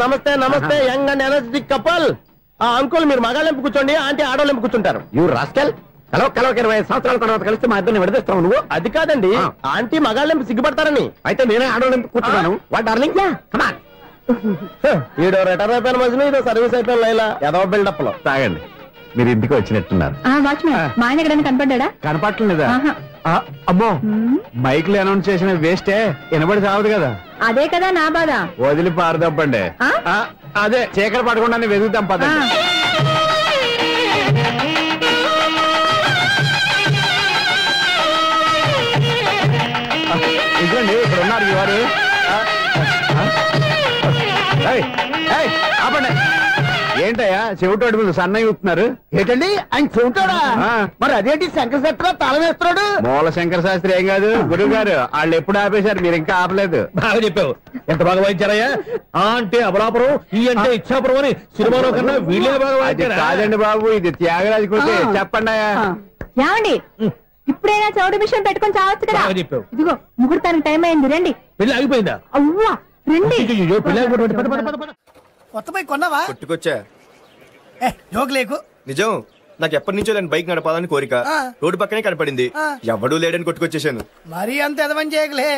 నమస్తే నమస్తే, young and energetic couple. Uncle మీరు మగాళ్ళెంపు కూర్చోండి, ఆంటీ ఆడోళ్ళెంపు కూర్చుంటారు. యూ రాస్కెల్, కలవ 20 సంవత్సరాల తర్వాత కలిస్తే మా ఇద్దరిని విడదీస్తావు నువ్వు. అది కాదండి, ఆంటీ మగాళ్ళెంపు సిగ్గుపడతారని. అయితే నేనే ఆడోళ్ళెంపు కూర్చున్నాను. వాట్ డార్లింగ్, ఈడో రిటైర్ అయిపోయిన మధ్యలో ఇదో సర్వీస్ అయిపోయిన లైలా ఏదో బిల్డప్ లో. తాగండి, మీరు ఇంటికి వచ్చినట్టున్నారు. వాచ్మెన్ మా ఆయన ఎక్కడైనా కనపడ్డా? కనపడలేదా? అమ్మో, మైక్ లో అనౌన్స్ చేసిన వేస్టే, వినబడి సావదు కదా. అదే కదా నా బాధ. వదిలి పారదప్పండి. అదే చీకటి పడకుండా వెతుకుతాం పదండి. ఇదండి ఇక్కడ ఉన్నారు వారు. ఆపండి. ఏంటయ్యా చెవిటోడి మీద సన్నయ్య అవుతున్నారు? ఏంటండి ఆయన చెబుతాడా? మరి అదేంటి శంకర శాస్త్రి తాళం వేస్తున్నాడు? మూల శంకర శాస్త్రి ఏం కాదు, గురువు గారు వాళ్ళు ఎప్పుడు ఆపేశారు, మీరు ఇంకా ఆపలేదు. బాగా చెప్పావు. ఎంత బాగా వాయించారయ్యా. అంటే అమలాపురం, ఈ అంటే ఇచ్చాపురం అని సినిమాలో కన్నా వీళ్ళే బాగా వాయించారు. కాదండి బాబు, ఇది త్యాగరాజు కూర్చో. చెప్పండి అయ్యా. ఏమండి, ఇప్పుడైనా చౌడు మిషన్ పెట్టుకొని చావచ్చు కదా. చెప్పావు. ఇదిగో ముహూర్తానికి టైం అయింది, రండి. పెళ్లి ఆగిపోయిందా? అవ్వా రండి. కొత్త బైక్ కొన్నావా? కొట్టుకొచ్చా. జోక్ లేకు. నిజం, నాకు ఎప్పటి నుంచో నేను బైక్ నడపాలని కోరిక. రోడ్డు పక్కనే కనపడింది, ఎవడూ లేడని కొట్టుకొచ్చేసాను. మరీ అంత ఎదవని చేయగలే.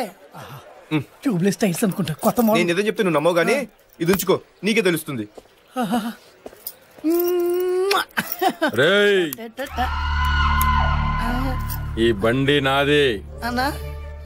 ట్యూబ్లెస్ టైల్స్ అనుకుంటా, కొత్త మోడల్. నేను ఏదో చెప్తే నువ్వు నమ్మవు గానీ ఇది ఉంచుకో, నీకే తెలుస్తుంది. ఈ బండి నాది. అన్నా